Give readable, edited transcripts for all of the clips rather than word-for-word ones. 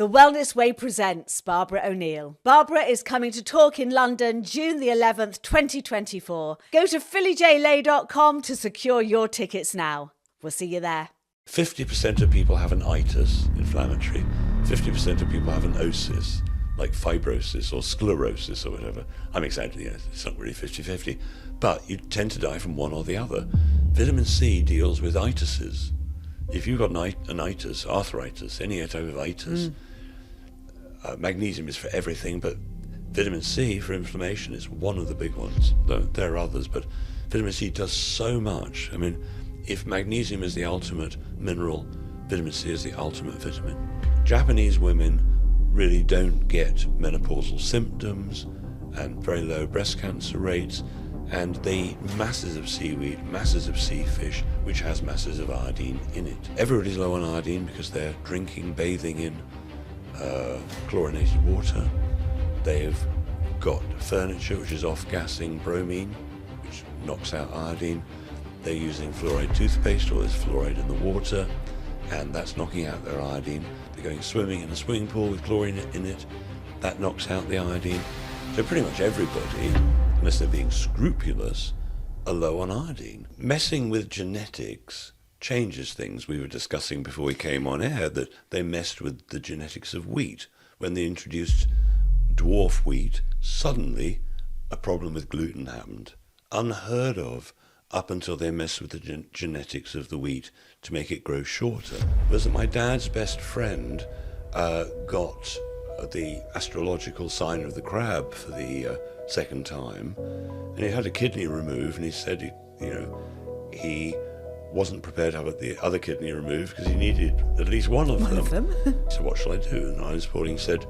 The Wellness Way presents Barbara O'Neill. Barbara is coming to talk in London, June the 11th, 2024. Go to phillyjlay.com to secure your tickets now. We'll see you there. 50% of people have an itis, inflammatory. 50% of people have an osis, like fibrosis or sclerosis or whatever. I'm exaggerating, it's not really 50-50. But you tend to die from one or the other. Vitamin C deals with itises. If you've got an itis, arthritis, any type of itis, magnesium is for everything, but vitamin C for inflammation is one of the big ones. There are others, but vitamin C does so much. I mean, if magnesium is the ultimate mineral, vitamin C is the ultimate vitamin. Japanese women really don't get menopausal symptoms and very low breast cancer rates, and they eat masses of seaweed, masses of sea fish, which has masses of iodine in it. Everybody's low on iodine because they're drinking, bathing in chlorinated water. They've got furniture which is off-gassing bromine, which knocks out iodine. They're using fluoride toothpaste, or there's fluoride in the water, and that's knocking out their iodine. They're going swimming in a swimming pool with chlorine in it, that knocks out the iodine. So pretty much everybody, unless they're being scrupulous, are low on iodine. Messing with genetics changes things. We were discussing before we came on air that they messed with the genetics of wheat. When they introduced dwarf wheat, suddenly a problem with gluten happened. Unheard of up until they messed with the genetics of the wheat to make it grow shorter. Was that my dad's best friend got the astrological sign of the crab for the second time, and he had a kidney removed, and he said he wasn't prepared to have the other kidney removed because he needed at least one of them. So what shall I do? And I was reporting, said,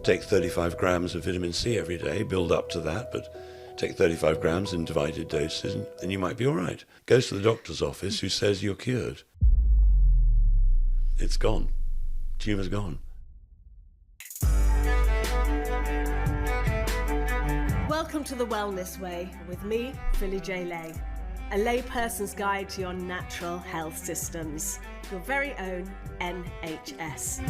take 35 grams of vitamin C every day, build up to that, but take 35 grams in divided doses and you might be all right. Goes to the doctor's office, who says you're cured. It's gone. Tumour's gone. Welcome to The Wellness Way with me, Philly J. Lay, a layperson's guide to your natural health systems, your very own NHS.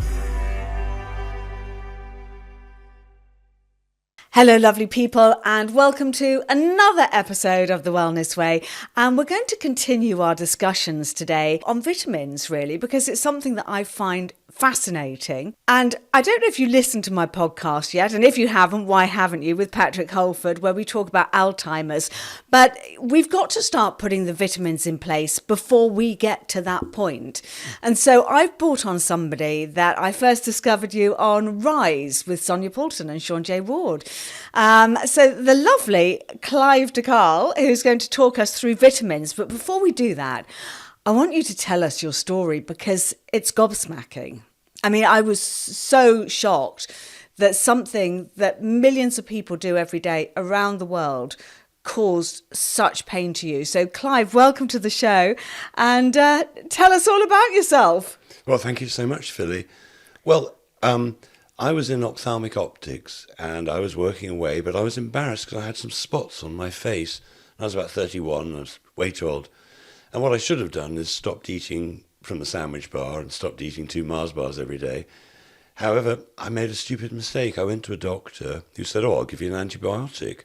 Hello, lovely people, and welcome to another episode of The Wellness Way. And we're going to continue our discussions today on vitamins, really, because it's something that I find fascinating. And I don't know if you listened to my podcast yet, and if you haven't, why haven't you, with Patrick Holford, where we talk about Alzheimer's. But we've got to start putting the vitamins in place before we get to that point. And so I've brought on somebody that I first discovered you on Rise with Sonia Poulton and Sean J. Ward. So the lovely Clive de Carle, who's going to talk us through vitamins. But before we do that, I want you to tell us your story, because it's gobsmacking. I mean, I was so shocked that something that millions of people do every day around the world caused such pain to you. So, Clive, welcome to the show, and tell us all about yourself. Well, thank you so much, Philly. Well, I was in ophthalmic optics, and I was working away, but I was embarrassed because I had some spots on my face. I was about 31, I was way too old. And what I should have done is stopped eating from the sandwich bar and stopped eating 2 Mars bars every day. However, I made a stupid mistake. I went to a doctor who said, I'll give you an antibiotic.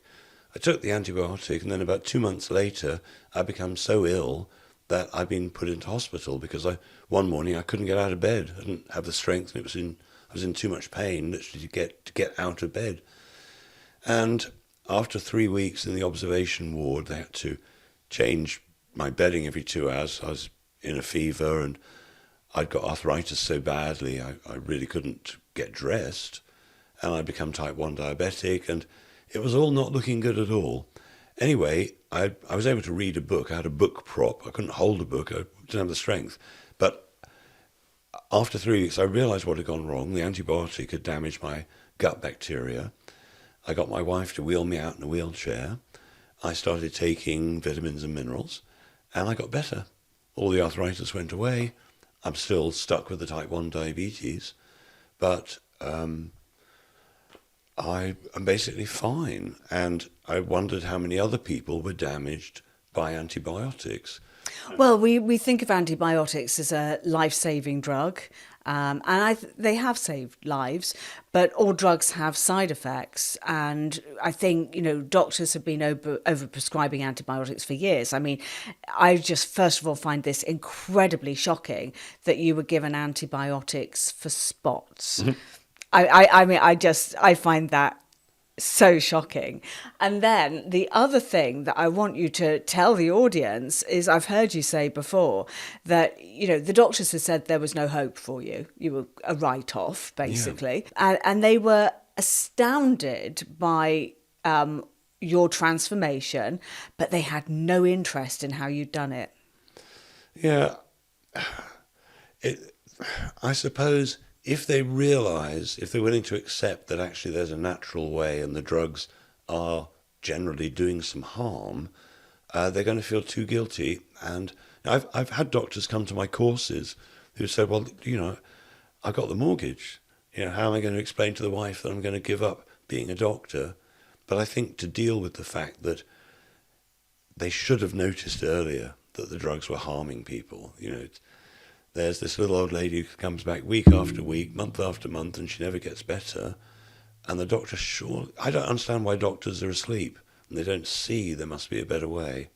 I took the antibiotic, and then about 2 months later, I became so ill that I'd been put into hospital because one morning I couldn't get out of bed. I didn't have the strength, and I was in too much pain literally to get out of bed. And after 3 weeks in the observation ward, they had to change my bedding every 2 hours. I was in a fever, and I'd got arthritis so badly I really couldn't get dressed, and I'd become type 1 diabetic, and it was all not looking good at all. Anyway, I was able to read a book. I had a book prop. I couldn't hold a book. I didn't have the strength. But after 3 weeks, I realized what had gone wrong. The antibiotic had damaged my gut bacteria. I got my wife to wheel me out in a wheelchair. I started taking vitamins and minerals, and I got better. All the arthritis went away. I'm still stuck with the type 1 diabetes, but I'm basically fine. And I wondered how many other people were damaged by antibiotics. Well, we think of antibiotics as a life-saving drug. They have saved lives, but all drugs have side effects. And I think, doctors have been over prescribing antibiotics for years. I mean, I just, first of all, find this incredibly shocking that you were given antibiotics for spots. I find that so shocking. And then the other thing that I want you to tell the audience is, I've heard you say before that, the doctors have said there was no hope for you. You were a write-off, basically. Yeah. And they were astounded by your transformation, but they had no interest in how you'd done it. Yeah. I suppose if they're willing to accept that actually there's a natural way and the drugs are generally doing some harm, they're going to feel too guilty. And I've had doctors come to my courses who said, well, I got the mortgage. How am I going to explain to the wife that I'm going to give up being a doctor? But I think to deal with the fact that they should have noticed earlier that the drugs were harming people, there's this little old lady who comes back week after week, month after month, and she never gets better. And the doctor, I don't understand why doctors are asleep and they don't see there must be a better way.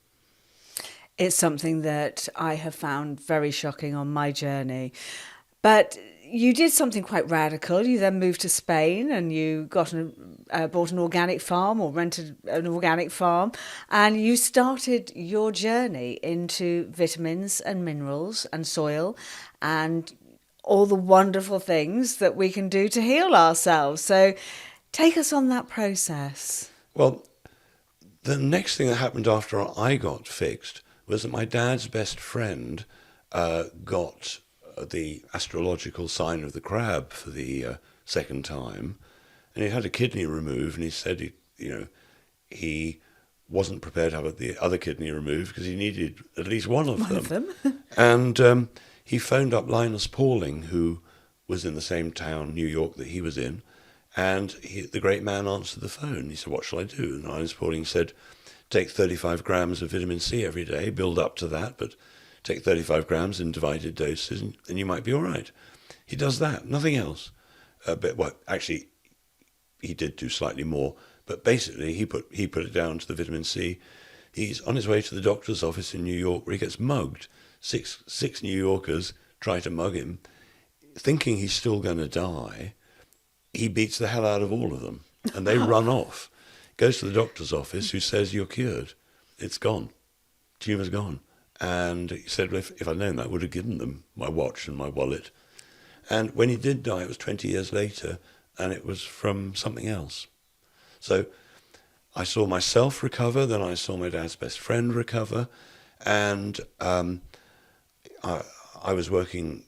It's something that I have found very shocking on my journey. But you did something quite radical. You then moved to Spain and you bought an organic farm, or rented an organic farm, and you started your journey into vitamins and minerals and soil and all the wonderful things that we can do to heal ourselves. So take us on that process. Well, the next thing that happened after I got fixed was that my dad's best friend got the astrological sign of the crab for the second time, and he had a kidney removed, and he said he wasn't prepared to have the other kidney removed because he needed at least one of them. And he phoned up Linus Pauling, who was in the same town, New York, that he was in, and the great man answered the phone. He said, what shall I do? And Linus Pauling said, take 35 grams of vitamin C every day, build up to that, but take 35 grams in divided doses and you might be all right. He does that, nothing else. Actually, he did do slightly more, but basically he put it down to the vitamin C. He's on his way to the doctor's office in New York where he gets mugged. Six New Yorkers try to mug him, thinking he's still going to die. He beats the hell out of all of them and they run off. Goes to the doctor's office, who says, you're cured. It's gone. Tumour's gone. And he said, well, if I'd known that, I would have given them my watch and my wallet. And when he did die, it was 20 years later, and it was from something else. So I saw myself recover, then I saw my dad's best friend recover, and I was working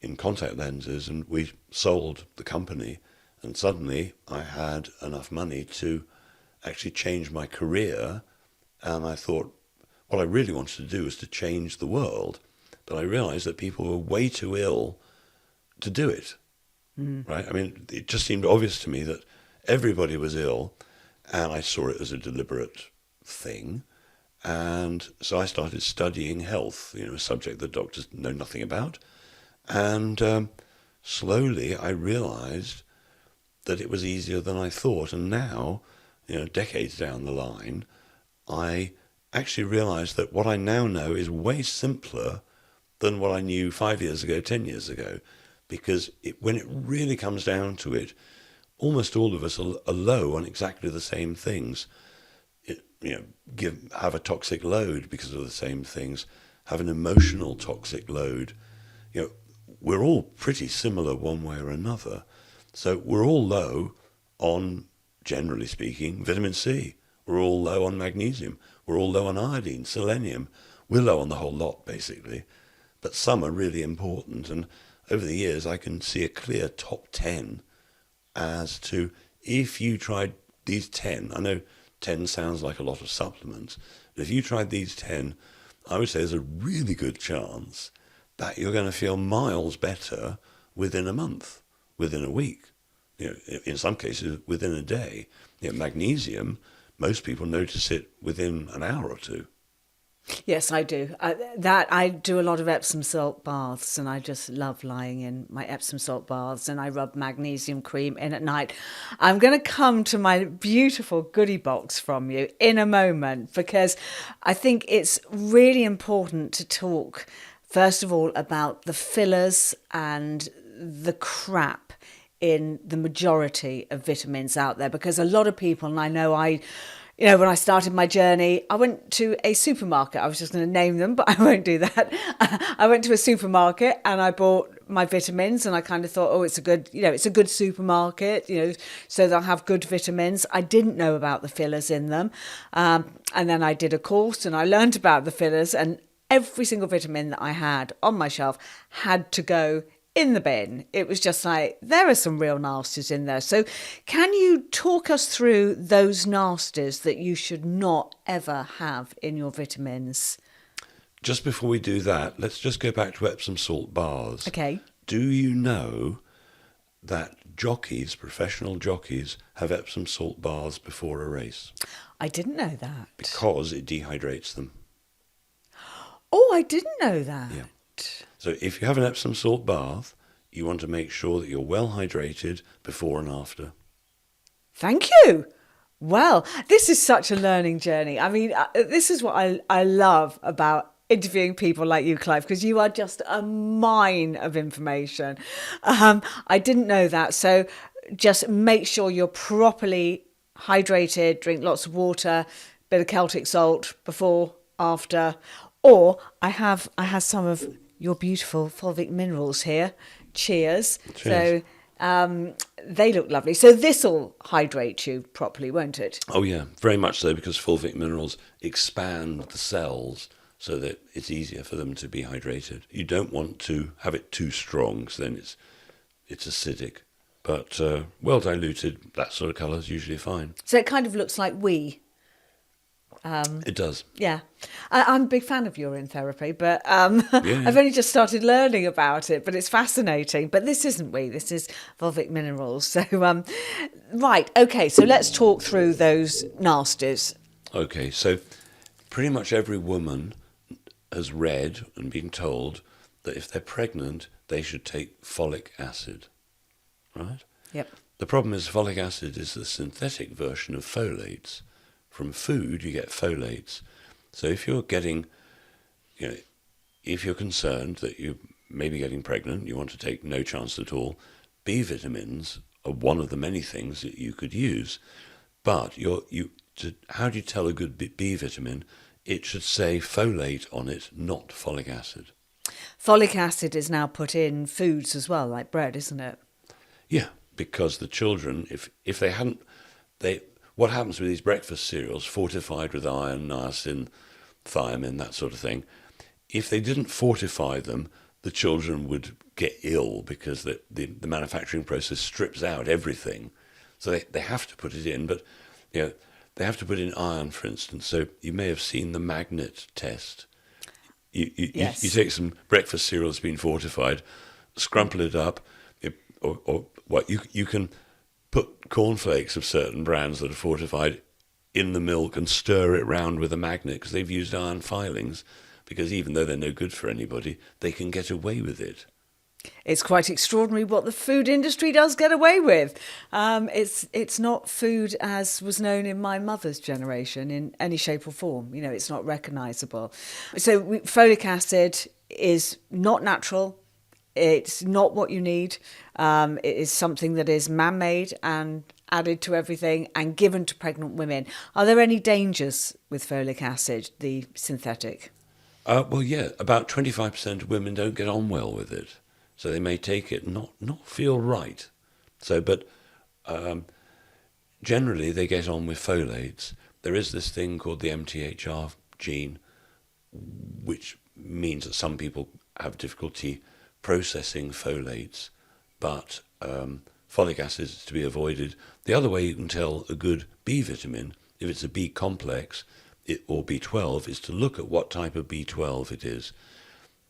in contact lenses, and we sold the company, and suddenly I had enough money to actually change my career, and I thought, what I really wanted to do was to change the world, but I realized that people were way too ill to do it, right? I mean, it just seemed obvious to me that everybody was ill, and I saw it as a deliberate thing, and so I started studying health, a subject that doctors know nothing about, and slowly I realized that it was easier than I thought, and now, decades down the line, I actually realized that what I now know is way simpler than what I knew 5 years ago, 10 years ago, because when it really comes down to it, almost all of us are low on exactly the same things. Have a toxic load because of the same things, have an emotional toxic load. We're all pretty similar one way or another. So we're all low on, generally speaking, vitamin C. We're all low on magnesium. We're all low on iodine, selenium. We're low on the whole lot, basically. But some are really important. And over the years, I can see a clear top 10 as to if you tried these 10. I know 10 sounds like a lot of supplements. But if you tried these 10, I would say there's a really good chance that you're going to feel miles better within a month, within a week. In some cases, within a day. Magnesium, most people notice it within an hour or two. Yes, I do. I do a lot of Epsom salt baths, and I just love lying in my Epsom salt baths. And I rub magnesium cream in at night. I'm going to come to my beautiful goodie box from you in a moment because I think it's really important to talk first of all about the fillers and the crap in the majority of vitamins out there, because a lot of people, and I know when I started my journey, I went to a supermarket. I was just going to name them, but I won't do that. I went to a supermarket and I bought my vitamins, and I kind of thought, oh, it's a good supermarket, so they'll have good vitamins. I didn't know about the fillers in them. And then I did a course and I learned about the fillers, and every single vitamin that I had on my shelf had to go in the bin. It was just like, there are some real nasties in there. So can you talk us through those nasties that you should not ever have in your vitamins? Just before we do that, let's just go back to Epsom salt baths. Okay. Do you know that professional jockeys, have Epsom salt baths before a race? I didn't know that. Because it dehydrates them. Oh, I didn't know that. Yeah. So if you have an Epsom salt bath, you want to make sure that you're well hydrated before and after. Thank you. Well, this is such a learning journey. I mean, this is what I love about interviewing people like you, Clive, because you are just a mine of information. I didn't know that. So just make sure you're properly hydrated, drink lots of water, bit of Celtic salt before, after. Or I have some of your beautiful fulvic minerals here. Cheers. Cheers. So they look lovely. So this will hydrate you properly, won't it? Oh yeah, very much so, because fulvic minerals expand the cells so that it's easier for them to be hydrated. You don't want to have it too strong, because then it's acidic. But well diluted, that sort of colour is usually fine. So it kind of looks like wee. It does. Yeah. I'm a big fan of urine therapy, but I've only just started learning about it, but it's fascinating. But this isn't wee, this is fulvic minerals. So, right, okay, so let's talk through those nasties. Okay, so pretty much every woman has read and been told that if they're pregnant, they should take folic acid, right? Yep. The problem is folic acid is the synthetic version of folates. From food, you get folates. So if you're getting, if you're concerned that you may be getting pregnant, you want to take no chance at all, B vitamins are one of the many things that you could use. But how do you tell a good B vitamin? It should say folate on it, not folic acid. Folic acid is now put in foods as well, like bread, isn't it? Yeah, because the children, if they hadn't, what happens with these breakfast cereals, fortified with iron, niacin, thiamine, that sort of thing, if they didn't fortify them, the children would get ill because the manufacturing process strips out everything. So they have to put it in, but they have to put in iron, for instance. So you may have seen the magnet test. Yes. You take some breakfast cereal that's been fortified, scrumple it up, or what you can put cornflakes of certain brands that are fortified in the milk and stir it round with a magnet, because they've used iron filings, because even though they're no good for anybody, they can get away with it. It's quite extraordinary what the food industry does get away with. It's not food as was known in my mother's generation in any shape or form. It's not recognisable. So folic acid is not natural. It's not what you need. It is something that is man-made and added to everything and given to pregnant women. Are there any dangers with folic acid, the synthetic? Well, yeah, about 25% of women don't get on well with it. So they may take it and not feel right. So, but generally they get on with folates. There is this thing called the MTHR gene, which means that some people have difficulty processing folates, but folic acid is to be avoided. The other way you can tell a good B vitamin, if it's a B complex or B12, is to look at what type of B12 it is.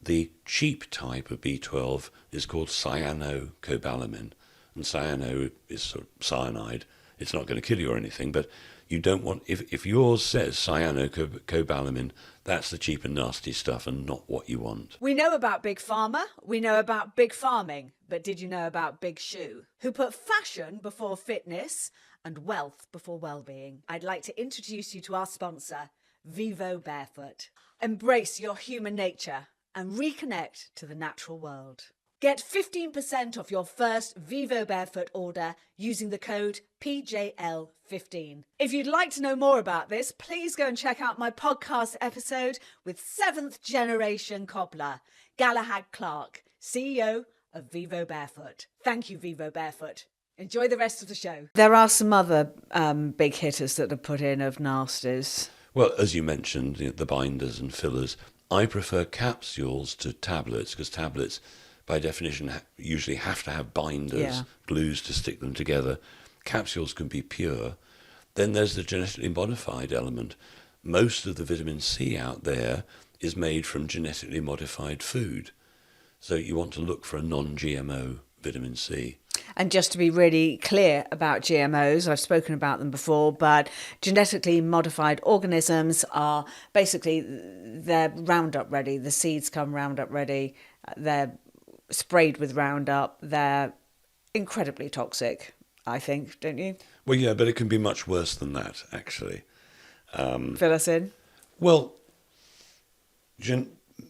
The cheap type of B12 is called cyanocobalamin, and cyano is sort of cyanide. it's not going to kill you or anything, but you don't want, if yours says cyanocobalamin, that's the cheap and nasty stuff and not what you want. We know about Big Pharma, we know about big farming, but did you know about Big Shoe, who put fashion before fitness and wealth before well-being? I'd like to introduce you to our sponsor, Vivo Barefoot. Embrace your human nature and reconnect to the natural world. Get 15% off your first Vivo Barefoot order using the code PJL15. If you'd like to know more about this, please go and check out my podcast episode with 7th generation cobbler, Galahad Clark, CEO of Vivo Barefoot. Thank you, Vivo Barefoot. Enjoy the rest of the show. There are some other big hitters that are put in of nasties. Well, as you mentioned, the binders and fillers, I prefer capsules to tablets, because tablets, by definition, usually have to have binders, glues to stick them together. Capsules can be pure. Then there's the genetically modified element. Most of the vitamin C out there is made from genetically modified food. So you want to look for a non-GMO vitamin C. And just to be really clear about GMOs, I've spoken about them before, but genetically modified organisms are basically, they're Roundup ready. The seeds come Roundup ready. They're sprayed with Roundup. They're incredibly toxic, I think, don't you? Well, yeah, but it can be much worse than that, actually. Fill us in. Well,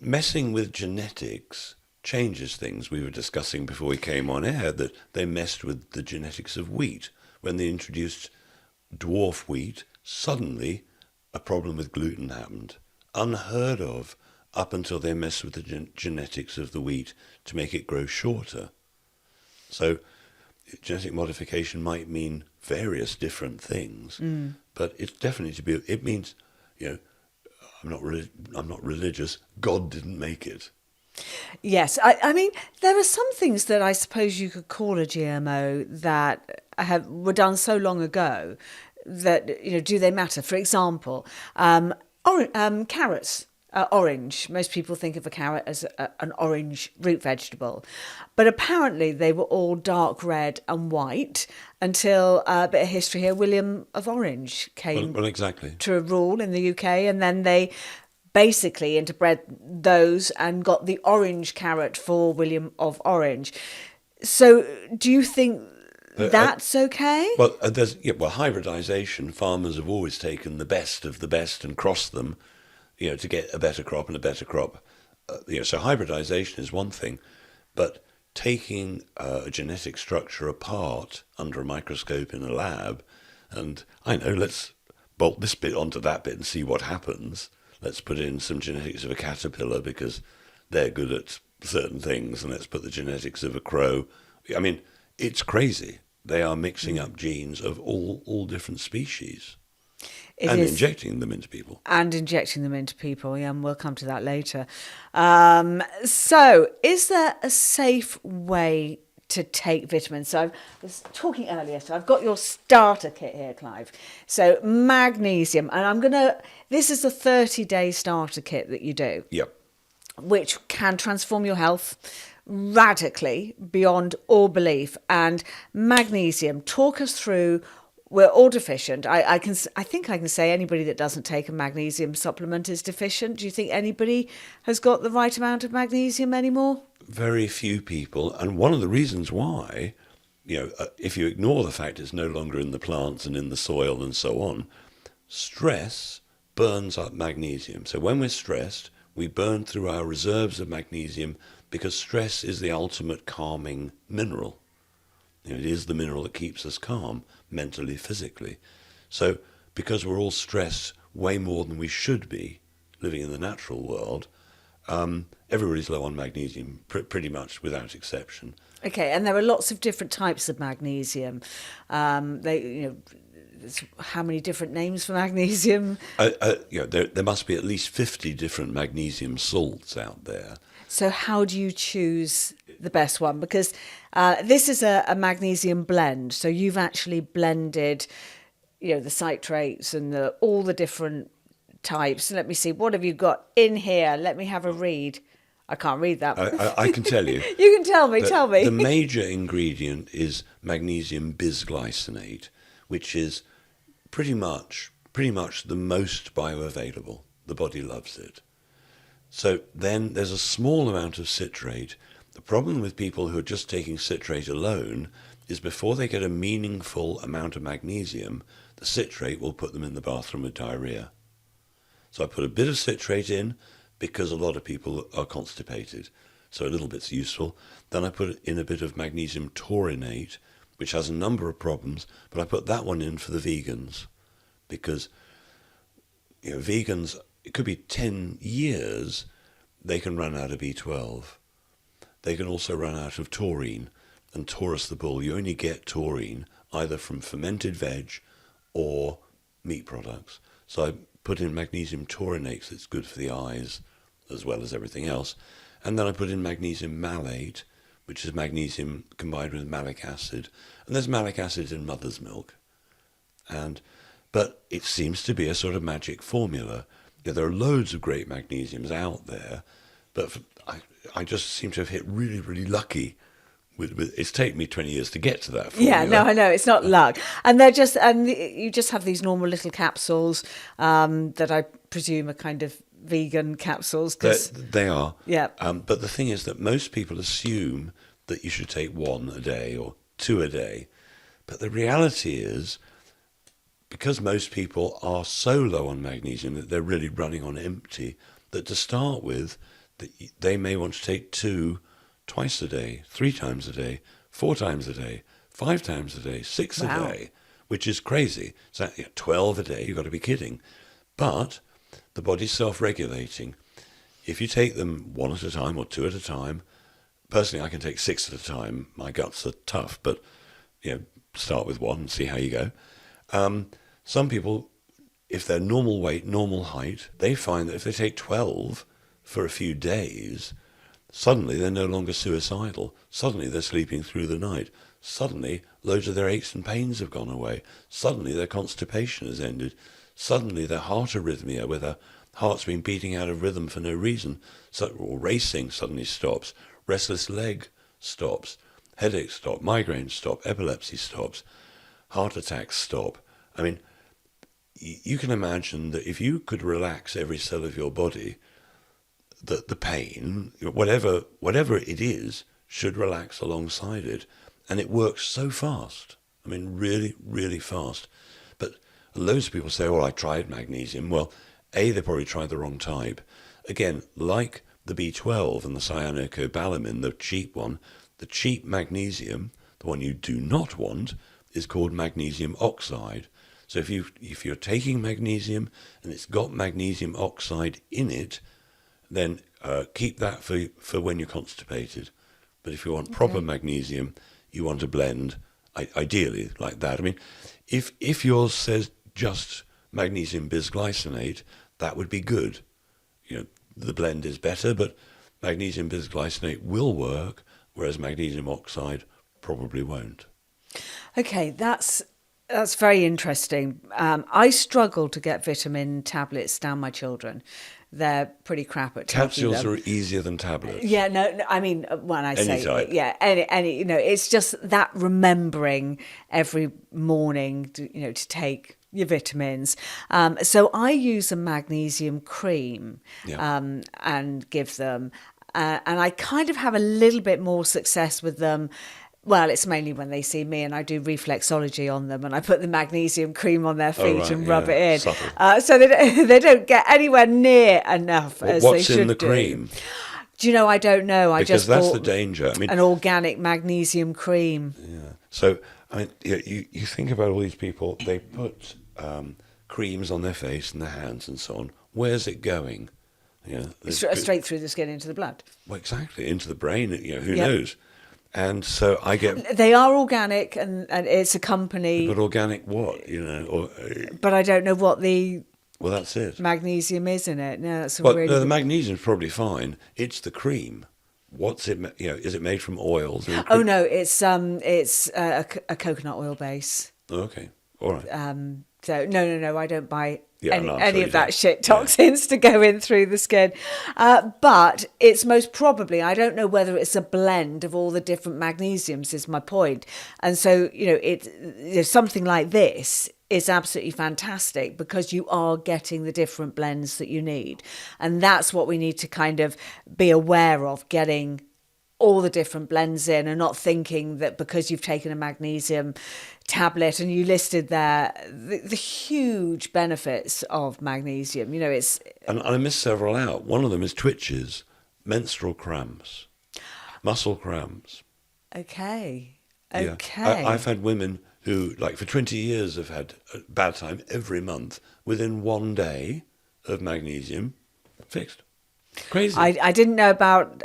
messing with genetics changes things. We were discussing before we came on air that they messed with the genetics of wheat. When they introduced dwarf wheat, suddenly a problem with gluten happened. Unheard of up until they messed with the genetics of the wheat to make it grow shorter. So genetic modification might mean various different things, but it's definitely it means, I'm not religious. God didn't make it. Yes, I mean, there are some things that I suppose you could call a GMO that were done so long ago that, do they matter? For example, carrots. Orange. Most people think of a carrot as an orange root vegetable. But apparently they were all dark red and white until a bit of history here. William of Orange came to rule in the UK, and then they basically interbred those and got the orange carrot for William of Orange. So do you think that's okay? Well, hybridization, farmers have always taken the best of the best and crossed them, to get a better crop and a better crop. So hybridization is one thing, but taking a genetic structure apart under a microscope in a lab, and let's bolt this bit onto that bit and see what happens. Let's put in some genetics of a caterpillar because they're good at certain things, and let's put the genetics of a crow. I mean, it's crazy. They are mixing up genes of all different species. Injecting them into people. And we'll come to that later. So, is there a safe way to take vitamins? So I was talking earlier, so I've got your starter kit here, Clive. So magnesium, and this is a 30-day starter kit that you do. Yep. Which can transform your health radically beyond all belief. And magnesium, talk us through. We're all deficient. I think I can say anybody that doesn't take a magnesium supplement is deficient. Do you think anybody has got the right amount of magnesium anymore? Very few people. And one of the reasons why, if you ignore the fact it's no longer in the plants and in the soil and so on, stress burns up magnesium. So when we're stressed, we burn through our reserves of magnesium because stress is the ultimate calming mineral. It is the mineral that keeps us calm, mentally, physically. So because we're all stressed way more than we should be living in the natural world, everybody's low on magnesium, pretty much without exception. Okay, and there are lots of different types of magnesium. How many different names for magnesium? There must be at least 50 different magnesium salts out there. So how do you choose the best one? Because this is a magnesium blend. So you've actually blended, the citrates and all the different types. Let me see. What have you got in here? Let me have a read. I can't read that. I can tell you. You can tell me. Tell me. The major ingredient is magnesium bisglycinate, which is pretty much the most bioavailable. The body loves it. So then there's a small amount of citrate. The problem with people who are just taking citrate alone is before they get a meaningful amount of magnesium, the citrate will put them in the bathroom with diarrhea. So I put a bit of citrate in because a lot of people are constipated. So a little bit's useful. Then I put in a bit of magnesium taurinate, which has a number of problems, but I put that one in for the vegans because vegans, it could be 10 years, they can run out of B12. They can also run out of taurine, and Taurus the bull, you only get taurine either from fermented veg or meat products. So I put in magnesium taurinate, that's good for the eyes as well as everything else. And then I put in magnesium malate, which is magnesium combined with malic acid. And there's malic acid in mother's milk. But it seems to be a sort of magic formula. There are loads of great magnesiums out there, but I just seem to have hit really, really lucky. It's taken me 20 years to get to that formula. Yeah, no, I know, it's not luck. And you just have these normal little capsules that I presume are kind of vegan capsules. They are. Yeah. But the thing is that most people assume that you should take 1 a day or 2 a day. But the reality is, because most people are so low on magnesium that they're really running on empty, that to start with, they may want to take 2 twice a day, 3 times a day, 4 times a day, 5 times a day, 6 Wow. a day, which is crazy. So 12 a day, you've got to be kidding. But the body's self-regulating. If you take them 1 at a time or 2 at a time, personally I can take 6 at a time. My guts are tough, but start with 1 and see how you go. Some people, if they're normal weight, normal height, they find that if they take 12 for a few days, suddenly they're no longer suicidal. Suddenly they're sleeping through the night. Suddenly loads of their aches and pains have gone away. Suddenly their constipation has ended. Suddenly their heart arrhythmia, where their heart's been beating out of rhythm for no reason, or racing, suddenly stops. Restless leg stops. Headaches stop. Migraines stop. Epilepsy stops. Heart attacks stop. I mean, you can imagine that if you could relax every cell of your body, that the pain, whatever it is, should relax alongside it. And it works so fast. I mean, really, really fast. But loads of people say, I tried magnesium. Well, A, they probably tried the wrong type. Again, like the B12 and the cyanocobalamin, the cheap one, the cheap magnesium, the one you do not want, is called magnesium oxide. So if you're taking magnesium and it's got magnesium oxide in it, then keep that for when you're constipated. But if you want proper magnesium, you want a blend, ideally like that. I mean, if yours says just magnesium bisglycinate, that would be good. The blend is better, but magnesium bisglycinate will work, whereas magnesium oxide probably won't. Okay, that's very interesting. I struggle to get vitamin tablets down my children. They're pretty crap at taking Capsules them. are easier than tablets. Yeah, no, I mean, when I say, type. any, it's just that remembering every morning, to take your vitamins. So I use a magnesium cream and give them, and I kind of have a little bit more success with them. Well, it's mainly when they see me and I do reflexology on them and I put the magnesium cream on their feet and rub it in. So they don't get anywhere near enough as they should do. What's in the cream? Do you know, I don't know. I just that's bought the danger. I mean, an organic magnesium cream. Yeah. So, I mean, you think about all these people, they put creams on their face and their hands and so on. Where's it going? Straight through the skin into the blood. Well, exactly, into the brain, who knows? And so I get... They are organic and it's a company... But organic what, But I don't know what the... Well, that's it. Magnesium is in it. No, that's no, the magnesium's probably fine. It's the cream. What's it? Is it made from oils? Oh no, it's a coconut oil base. Okay, all right. So no, I don't buy Yeah, no, I'm any sure of you that don't. shit toxins to go in through the skin. But it's most probably, I don't know whether it's a blend of all the different magnesiums is my point. And so, something like this is absolutely fantastic because you are getting the different blends that you need. And that's what we need to kind of be aware of, getting all the different blends in, and not thinking that because you've taken a magnesium tablet, and you listed there the huge benefits of magnesium. It's And I missed several out. One of them is twitches, menstrual cramps, muscle cramps. okay. Yeah. I've had women who, like, for 20 years have had a bad time every month. Within one day of magnesium, fixed. Crazy. I didn't know about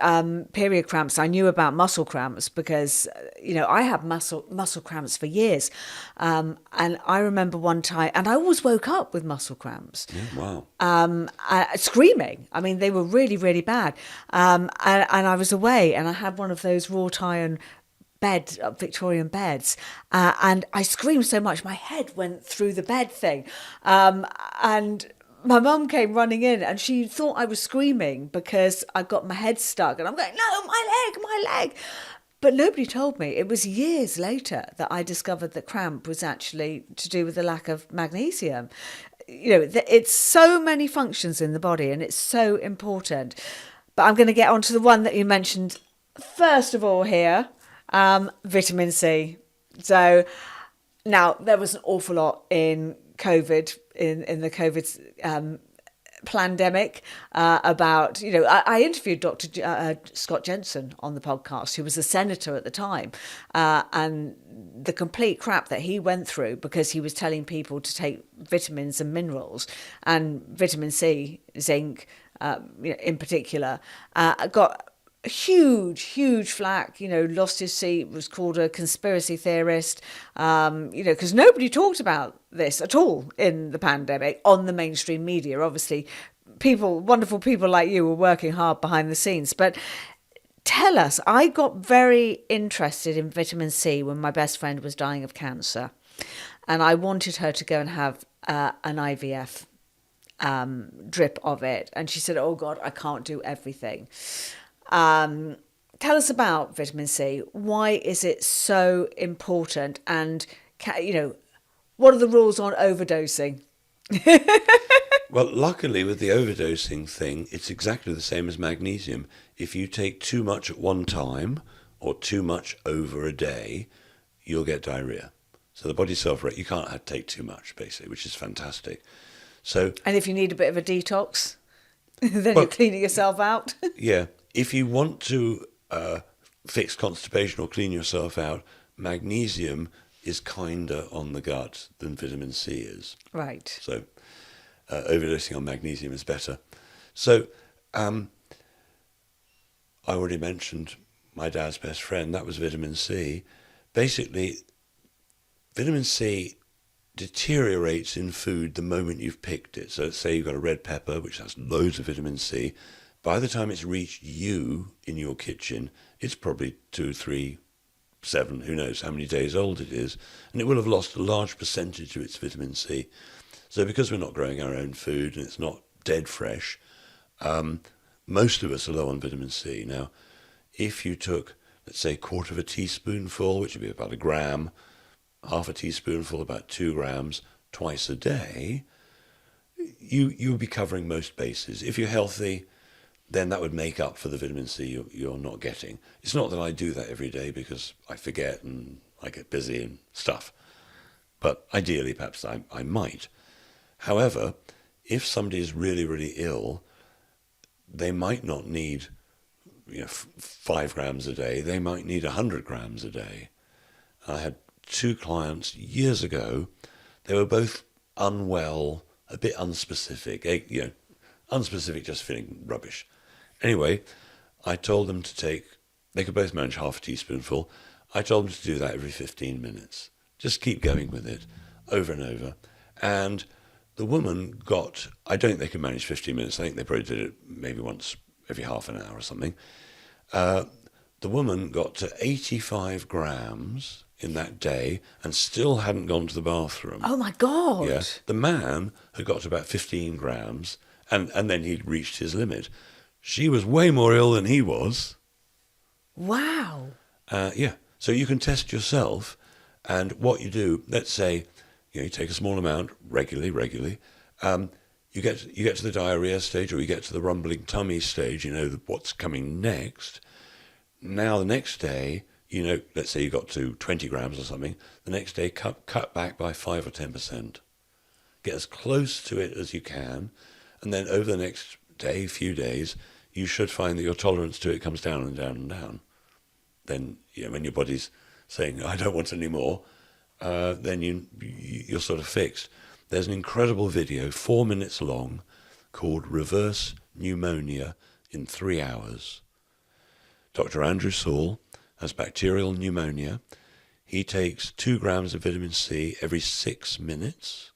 period cramps. I knew about muscle cramps because, I had muscle cramps for years. And I remember one time, and I always woke up with muscle cramps. Yeah, wow. Screaming. I mean, they were really, really bad. And I was away, and I had one of those wrought iron Victorian beds, and I screamed so much my head went through the bed thing, and my mum came running in, and she thought I was screaming because I got my head stuck, and I'm going, no, my leg. But nobody told me. It was years later that I discovered that cramp was actually to do with the lack of magnesium. It's so many functions in the body, and it's so important. But I'm going to get onto the one that you mentioned first of all here, vitamin C. So now there was an awful lot in COVID, in the COVID pandemic, about, I interviewed Dr. Scott Jensen on the podcast, who was a senator at the time, and the complete crap that he went through because he was telling people to take vitamins and minerals, and vitamin C, zinc, in particular, got huge flack, lost his seat, was called a conspiracy theorist, because nobody talked about this at all in the pandemic on the mainstream media. Obviously, wonderful people like you were working hard behind the scenes. But tell us, I got very interested in vitamin C when my best friend was dying of cancer, and I wanted her to go and have an IVF drip of it. And she said, oh God, I can't do everything. Tell us about vitamin C. Why is it so important? And, what are the rules on overdosing? Well, luckily with the overdosing thing, it's exactly the same as magnesium. If you take too much at one time or too much over a day, you'll get diarrhea. So the body self-regulates. You can't take too much, basically, which is fantastic. So, and if you need a bit of a detox, then you're cleaning yourself out. Yeah. If you want to fix constipation or clean yourself out, magnesium is kinder on the gut than vitamin C is. Right. So overdosing on magnesium is better. So I already mentioned my dad's best friend. That was vitamin C. Basically, vitamin C deteriorates in food the moment you've picked it. So let's say you've got a red pepper, which has loads of vitamin C. By the time it's reached you in your kitchen, it's probably 2, 3, 7, who knows how many days old it is, and it will have lost a large percentage of its vitamin C. So because we're not growing our own food and it's not dead fresh, most of us are low on vitamin C. Now, if you took, let's say, a quarter of a teaspoonful, which would be about a gram, half a teaspoonful, about 2 grams, twice a day, you would be covering most bases. If you're healthy, then that would make up for the vitamin C you're not getting. It's not that I do that every day because I forget and I get busy and stuff. But ideally, perhaps I might. However, if somebody is really, really ill, they might not need 5 grams a day. They might need 100 grams a day. I had 2 clients years ago. They were both unwell, a bit unspecific, unspecific, just feeling rubbish. Anyway, I told them to take, they could both manage half a teaspoonful. I told them to do that every 15 minutes. Just keep going with it over and over. And the woman got, I don't think they could manage 15 minutes. I think they probably did it maybe once every half an hour or something. The woman got to 85 grams in that day and still hadn't gone to the bathroom. Oh my God. Yeah. The man had got to about 15 grams and then he'd reached his limit. She was way more ill than he was. Wow. Yeah. So you can test yourself, and what you do, let's say, you take a small amount regularly. You get to the diarrhea stage, or you get to the rumbling tummy stage. You know what's coming next. Now the next day, let's say you got to 20 grams or something. The next day, cut back by 5 or 10%. Get as close to it as you can, and then over the next day, few days, you should find that your tolerance to it comes down and down and down. Then, when your body's saying, I don't want any more, then you're sort of fixed. There's an incredible video, 4 minutes long, called Reverse Pneumonia in 3 Hours. Dr. Andrew Saul has bacterial pneumonia. He takes 2 grams of vitamin C every 6 minutes.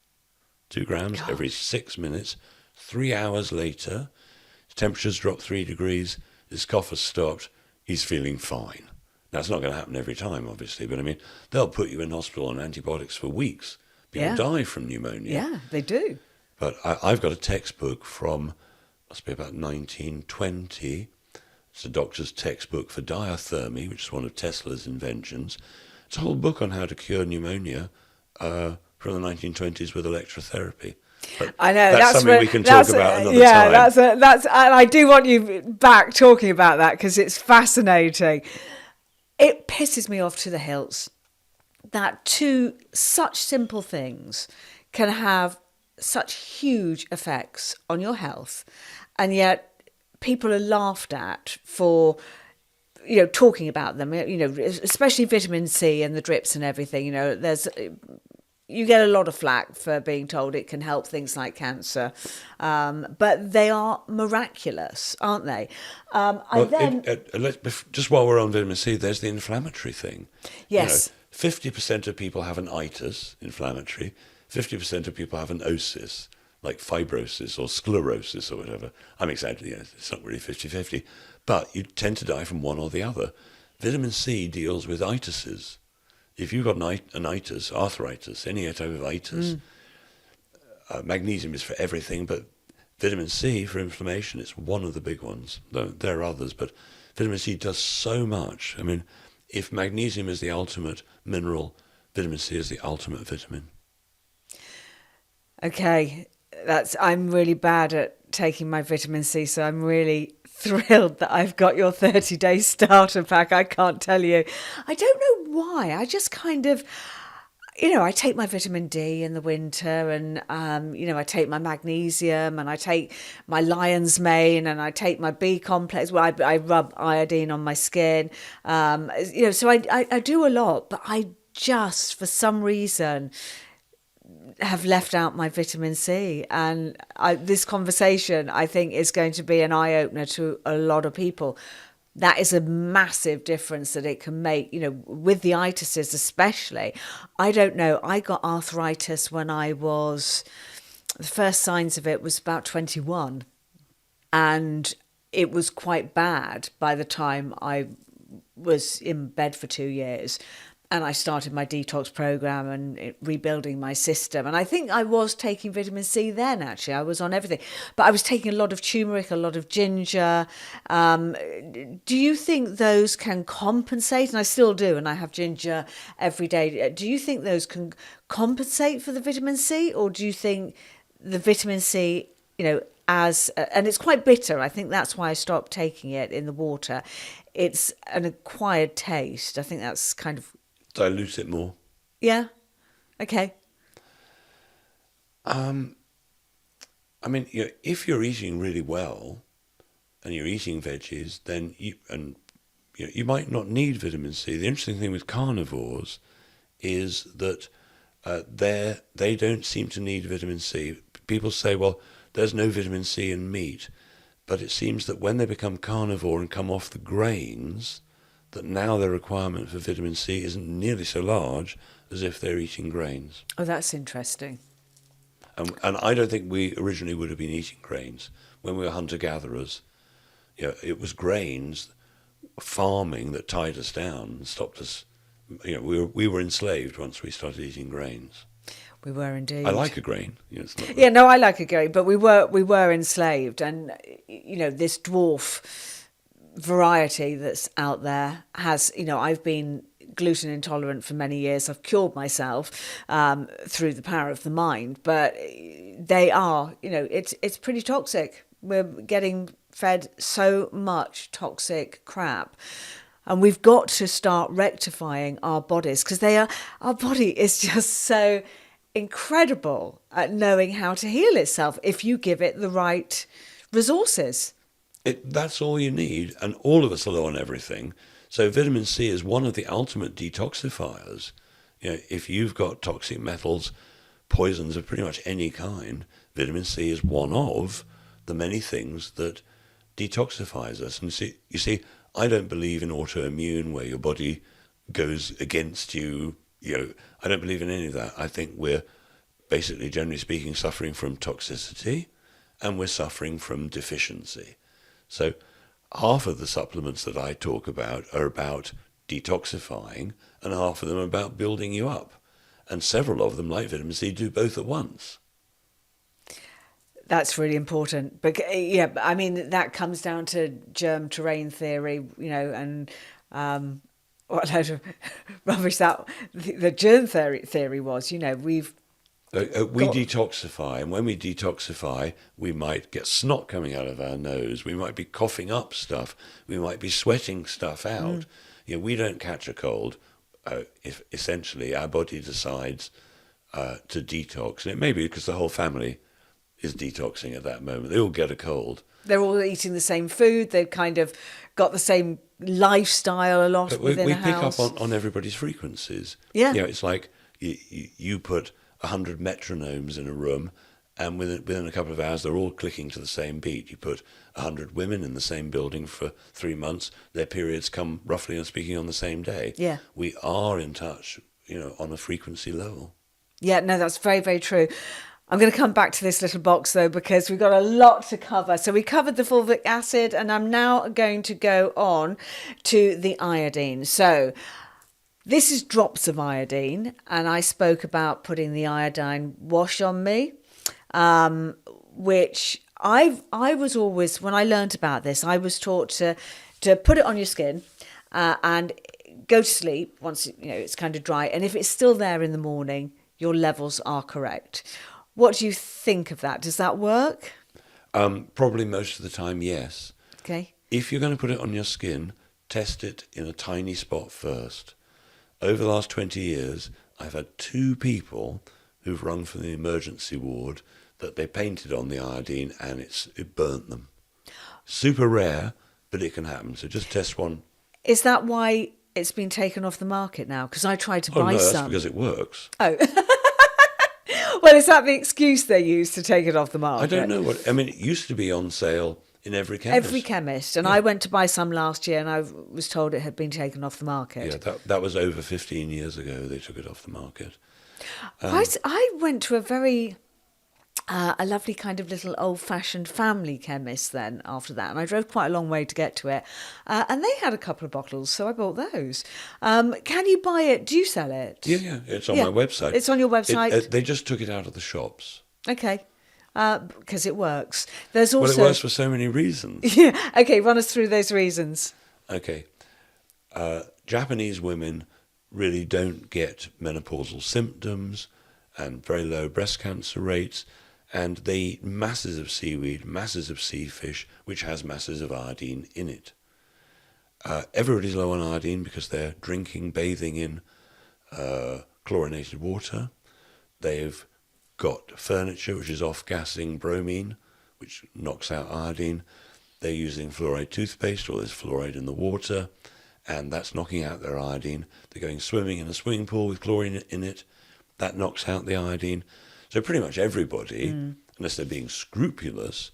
2 grams every 6 minutes. 3 hours later, his temperature's dropped 3 degrees, his cough has stopped, he's feeling fine. Now, it's not going to happen every time, obviously, but they'll put you in hospital on antibiotics for weeks. People die from pneumonia. Yeah, they do. But I've got a textbook from, must be about 1920. It's a doctor's textbook for diathermy, which is one of Tesla's inventions. It's a whole book on how to cure pneumonia from the 1920s with electrotherapy. But I know that's something we can talk about another time. That's, and I do want you back talking about that because it's fascinating. It pisses me off to the hills that two such simple things can have such huge effects on your health, and yet people are laughed at for talking about them. Especially vitamin C and the drips and everything. You get a lot of flack for being told it can help things like cancer, but they are miraculous, aren't they? Just while we're on vitamin C, there's the inflammatory thing. Yes. 50% of people have an itis, inflammatory. 50% of people have an osis, like fibrosis or sclerosis or whatever. I'm exaggerating, it's not really 50-50. But you tend to die from one or the other. Vitamin C deals with itises. If you've got an itis, arthritis, any type of itis, magnesium is for everything, but vitamin C for inflammation, it's one of the big ones. There are others, but vitamin C does so much. If magnesium is the ultimate mineral, vitamin C is the ultimate vitamin. Okay, I'm really bad at taking my vitamin C, so I'm really thrilled that I've got your 30-day starter pack. I can't tell you. I don't know why. I just kind of, I take my vitamin D in the winter, and, I take my magnesium, and I take my lion's mane, and I take my B complex. Well, I rub iodine on my skin. So I do a lot, but I just, for some reason, have left out my vitamin C, and this conversation I think is going to be an eye-opener to a lot of people. That is a massive difference that it can make, with the itises especially. I don't know, I got arthritis when the first signs of it was about 21, and it was quite bad by the time I was in bed for 2 years. And I started my detox program and rebuilding my system. And I think I was taking vitamin C then, actually. I was on everything. But I was taking a lot of turmeric, a lot of ginger. Do you think those can compensate? And I still do, and I have ginger every day. Do you think those can compensate for the vitamin C? Or do you think the vitamin C, and it's quite bitter. I think that's why I stopped taking it in the water. It's an acquired taste. I think that's kind of... Dilute it more. Yeah. Okay. If you're eating really well and you're eating veggies, then you might not need vitamin C. The interesting thing with carnivores is that they don't seem to need vitamin C. People say, well, there's no vitamin C in meat, but it seems that when they become carnivore and come off the grains, that now their requirement for vitamin C isn't nearly so large as if they're eating grains. Oh, that's interesting. And I don't think we originally would have been eating grains. When we were hunter-gatherers, it was grains, farming that tied us down and stopped us we were enslaved once we started eating grains. We were indeed. I like a grain. It's not Yeah, no, I like a grain, but we were enslaved, and this dwarf variety that's out there has, I've been gluten intolerant for many years. I've cured myself through the power of the mind, but they are, it's pretty toxic. We're getting fed so much toxic crap. And we've got to start rectifying our bodies, because our body is just so incredible at knowing how to heal itself if you give it the right resources. That's all you need, and all of us are low on everything. So vitamin C is one of the ultimate detoxifiers. If you've got toxic metals, poisons of pretty much any kind, vitamin C is one of the many things that detoxifies us. And you see, I don't believe in autoimmune where your body goes against you. I don't believe in any of that. I think we're basically, generally speaking, suffering from toxicity, and we're suffering from deficiency. So half of the supplements that I talk about are about detoxifying, and half of them are about building you up. And several of them, like vitamin C, do both at once. That's really important. But yeah, I mean, that comes down to germ terrain theory, and what a load of rubbish that the germ theory was. We detoxify, and when we detoxify, we might get snot coming out of our nose. We might be coughing up stuff. We might be sweating stuff out. We don't catch a cold if essentially our body decides to detox. And it may be because the whole family is detoxing at that moment. They all get a cold. They're all eating the same food. They've kind of got the same lifestyle a lot within a house. We pick up on everybody's frequencies. Yeah. It's like you put 100 metronomes in a room, and within a couple of hours, they're all clicking to the same beat. You put 100 women in the same building for 3 months, their periods come roughly speaking on the same day. Yeah. We are in touch, on a frequency level. Yeah, no, that's very, very true. I'm going to come back to this little box, though, because we've got a lot to cover. So we covered the fulvic acid, and I'm now going to go on to the iodine. So this is drops of iodine, and I spoke about putting the iodine wash on me, which I was always, when I learned about this, I was taught to put it on your skin and go to sleep once it's kind of dry. And if it's still there in the morning, your levels are correct. What do you think of that? Does that work? Probably most of the time, yes. Okay. If you're going to put it on your skin, test it in a tiny spot first. Over the last 20 years, I've had 2 people who've rung from the emergency ward that they painted on the iodine and it burnt them. Super rare, but it can happen. So just test one. Is that why it's been taken off the market now? Because I tried to buy some. That's because it works. Oh. Well, is that the excuse they use to take it off the market? I don't know it used to be on sale in every chemist. Every chemist. And I went to buy some last year and I was told it had been taken off the market. Yeah, that was over 15 years ago they took it off the market. I went to a lovely kind of little old-fashioned family chemist then after that. And I drove quite a long way to get to it. And they had a couple of bottles, so I bought those. Can you buy it? Do you sell it? Yeah. It's on my website. It's on your website? They just took it out of the shops. Okay. Because it works. There's also... Well, it works for so many reasons. Yeah. Okay, run us through those reasons. Okay. Japanese women really don't get menopausal symptoms and very low breast cancer rates. And they eat masses of seaweed, masses of sea fish, which has masses of iodine in it. Everybody's low on iodine because they're bathing in chlorinated water. They've got furniture which is off-gassing bromine, which knocks out iodine. They're using fluoride toothpaste, or there's fluoride in the water, and that's knocking out their iodine. They're going swimming in a swimming pool with chlorine in it. That knocks out the iodine. So pretty much everybody, unless they're being scrupulous,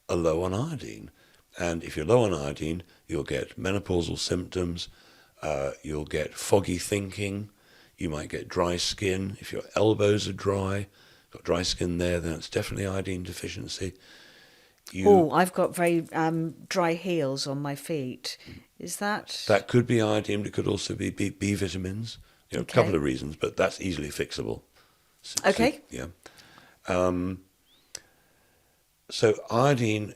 are low on iodine. And if you're low on iodine, you'll get menopausal symptoms, you'll get foggy thinking, you might get dry skin. If your elbows are dry, got dry skin there, then it's definitely iodine deficiency. I've got very dry heels on my feet. Is that? That could be iodine, but it could also be B vitamins. A couple of reasons, but that's easily fixable. Okay. Yeah. So iodine,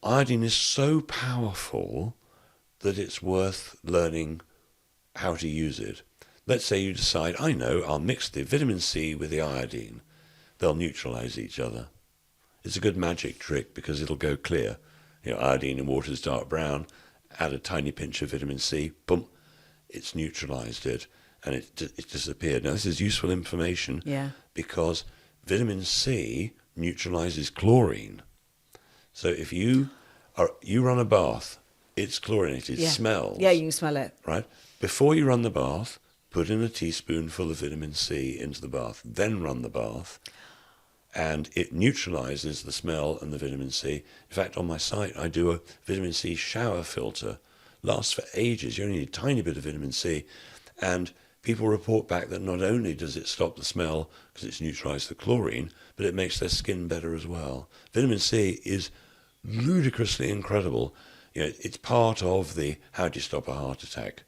iodine is so powerful that it's worth learning how to use it. Let's say you decide, I know, I'll mix the vitamin C with the iodine. They'll neutralize each other. It's a good magic trick because it'll go clear. Iodine in water is dark brown. Add a tiny pinch of vitamin C, boom, it's neutralized it, and it disappeared. Now, this is useful information because vitamin C neutralizes chlorine. So if you run a bath, it's chlorinated, it smells. Yeah, you can smell it. Right? Before you run the bath, put in a teaspoonful of vitamin C into the bath, then run the bath, and it neutralizes the smell and the vitamin C. In fact, on my site, I do a vitamin C shower filter. Lasts for ages. You only need a tiny bit of vitamin C. And people report back that not only does it stop the smell because it's neutralized the chlorine, but it makes their skin better as well. Vitamin C is ludicrously incredible. It's part of the how do you stop a heart attack,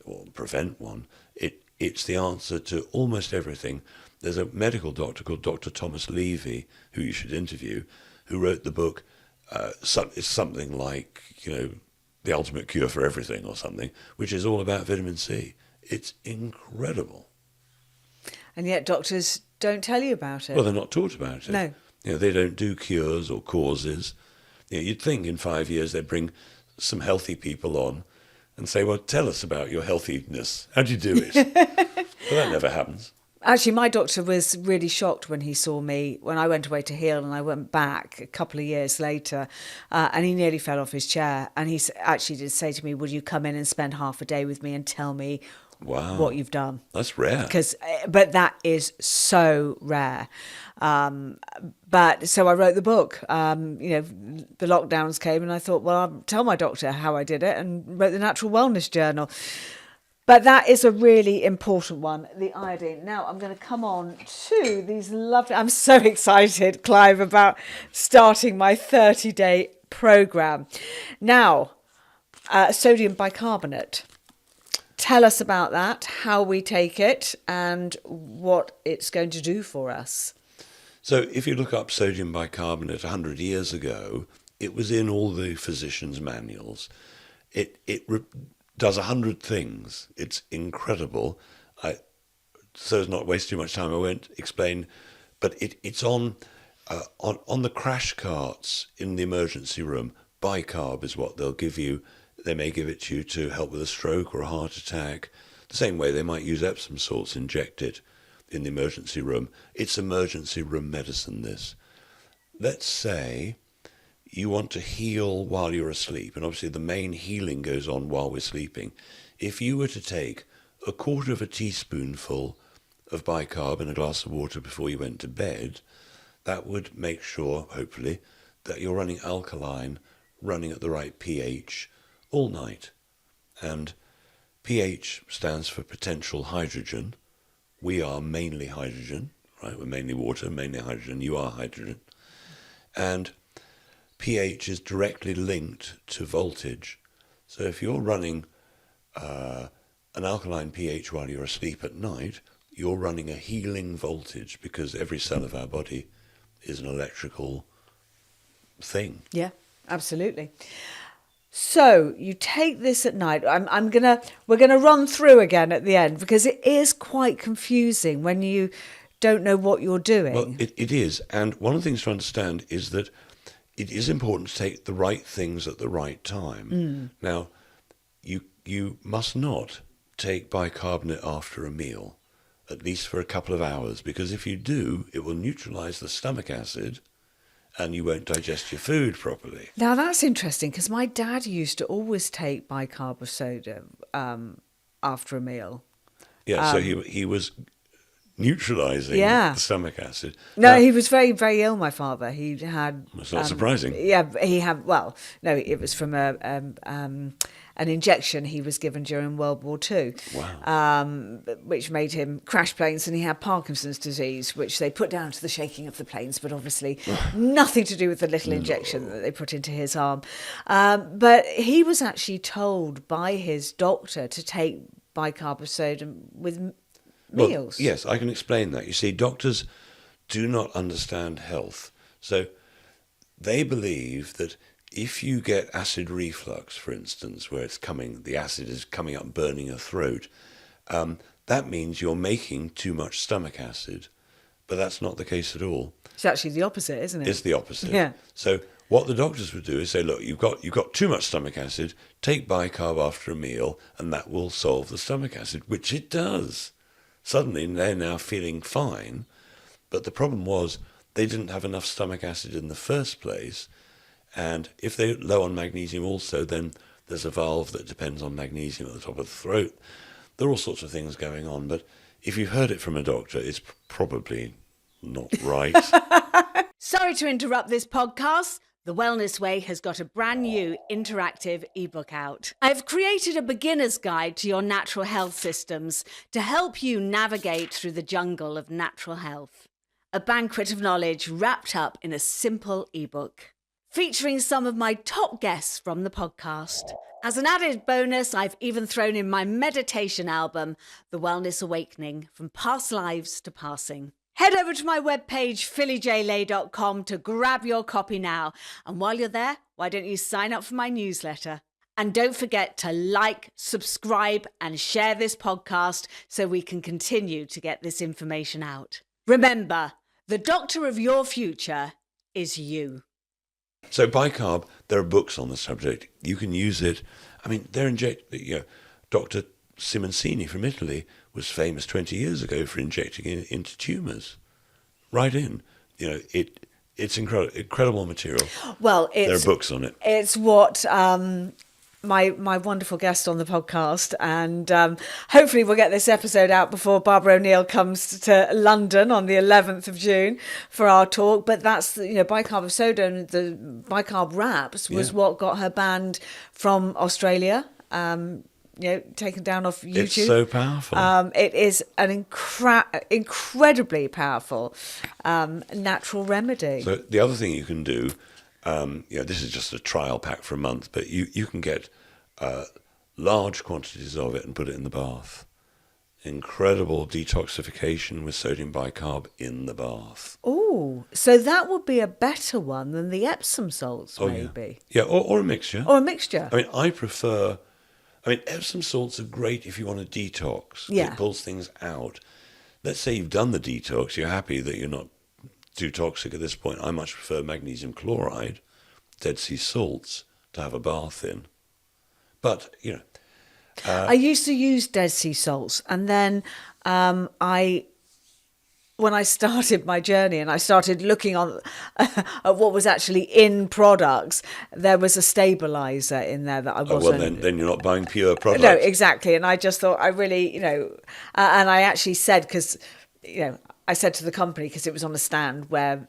or prevent one. It's the answer to almost everything. There's a medical doctor called Dr. Thomas Levy, who you should interview, who wrote the book, it's something like, The Ultimate Cure for Everything or something, which is all about vitamin C. It's incredible. And yet doctors don't tell you about it. Well, they're not taught about it. No. They don't do cures or causes. You'd think in 5 years they'd bring some healthy people on and say, well, tell us about your healthiness. How do you do it? Well, that never happens. Actually, my doctor was really shocked when he saw me, when I went away to heal and I went back a couple of years later, and he nearly fell off his chair. And he actually did say to me, would you come in and spend half a day with me and tell me what you've done? That's rare. But that is so rare. But so I wrote the book. The lockdowns came and I thought, well, I'll tell my doctor how I did it, and wrote the Natural Wellness Journal. But that is a really important one, the iodine. Now I'm going to come on to these lovely... I'm so excited, Clive, about starting my 30-day programme. Now, sodium bicarbonate. Tell us about that, how we take it, and what it's going to do for us. So if you look up sodium bicarbonate 100 years ago, it was in all the physicians' manuals. It does 100 things. It's incredible. So as not to waste too much time, I won't explain, but it's on the crash carts in the emergency room. Bicarb is what they'll give you. They may give it to you to help with a stroke or a heart attack. The same way they might use Epsom salts, inject it in the emergency room. It's emergency room medicine, this. Let's say you want to heal while you're asleep, and obviously the main healing goes on while we're sleeping. If you were to take a quarter of a teaspoonful of bicarb in a glass of water before you went to bed, that would make sure, hopefully, that you're running alkaline, running at the right pH all night. And pH stands for potential hydrogen. We are mainly hydrogen, right? We're mainly water, mainly hydrogen. You are hydrogen. And pH is directly linked to voltage. So if you're running an alkaline pH while you're asleep at night, you're running a healing voltage, because every cell of our body is an electrical thing. Yeah, absolutely. So you take this at night. We're gonna run through again at the end, because it is quite confusing when you don't know what you're doing. Well, it is. And one of the things to understand is that it is important to take the right things at the right time. Now, you must not take bicarbonate after a meal, at least for a couple of hours, because if you do, it will neutralize the stomach acid and you won't digest your food properly. Now, that's interesting, because my dad used to always take bicarb of soda after a meal. Yeah, so he was neutralizing the stomach acid. No, he was very, very ill, my father. He had... That's not surprising. Yeah, he had... Well, no, it was from a an injection he was given during World War II, which made him crash planes, and he had Parkinson's disease, which they put down to the shaking of the planes, but obviously nothing to do with the little injection that they put into his arm. But he was actually told by his doctor to take bicarbonate with meals. Well, yes, I can explain that. You see, doctors do not understand health. So they believe that if you get acid reflux, for instance, where the acid is coming up and burning your throat, that means you're making too much stomach acid. But that's not the case at all. It's actually the opposite, isn't it? It's the opposite. Yeah. So what the doctors would do is say, look, you've got too much stomach acid, take bicarb after a meal, and that will solve the stomach acid, which it does. Suddenly they're now feeling fine, but the problem was they didn't have enough stomach acid in the first place, and if they're low on magnesium also, then there's a valve that depends on magnesium at the top of the throat. There are all sorts of things going on, but if you've heard it from a doctor, it's probably not right. Sorry to interrupt this podcast. The Wellness Way has got a brand new interactive ebook out. I've created a beginner's guide to your natural health systems to help you navigate through the jungle of natural health. A banquet of knowledge wrapped up in a simple ebook, featuring some of my top guests from the podcast. As an added bonus, I've even thrown in my meditation album, The Wellness Awakening, From Past Lives to Passing. Head over to my webpage, phillyjlay.com, to grab your copy now. And while you're there, why don't you sign up for my newsletter? And don't forget to like, subscribe, and share this podcast so we can continue to get this information out. Remember, the doctor of your future is you. So bicarb, there are books on the subject. You can use it. I mean, Dr. Simoncini from Italy was famous 20 years ago for injecting it into tumours. Right in. It's incredible material. Well, there are books on it. It's what my wonderful guest on the podcast, and hopefully we'll get this episode out before Barbara O'Neill comes to London on the 11th of June for our talk. But that's, bicarb of soda and the bicarb wraps was what got her banned from Australia. Taken down off YouTube. It's so powerful. It is an incredibly powerful natural remedy. So the other thing you can do, this is just a trial pack for a month, but you can get large quantities of it and put it in the bath. Incredible detoxification with sodium bicarb in the bath. Oh, so that would be a better one than the Epsom salts, maybe. Yeah, or a mixture. Or a mixture. I mean, Epsom salts are great if you want to detox. Yeah. It pulls things out. Let's say you've done the detox, you're happy that you're not too toxic at this point. I much prefer magnesium chloride, Dead Sea salts, to have a bath in. But, I used to use Dead Sea salts, and then when I started my journey and I started looking at what was actually in products, there was a stabilizer in there that I wasn't. Well, then you're not buying pure products. No, exactly. And I just thought I really, and I actually said, because, I said to the company, because it was on a stand where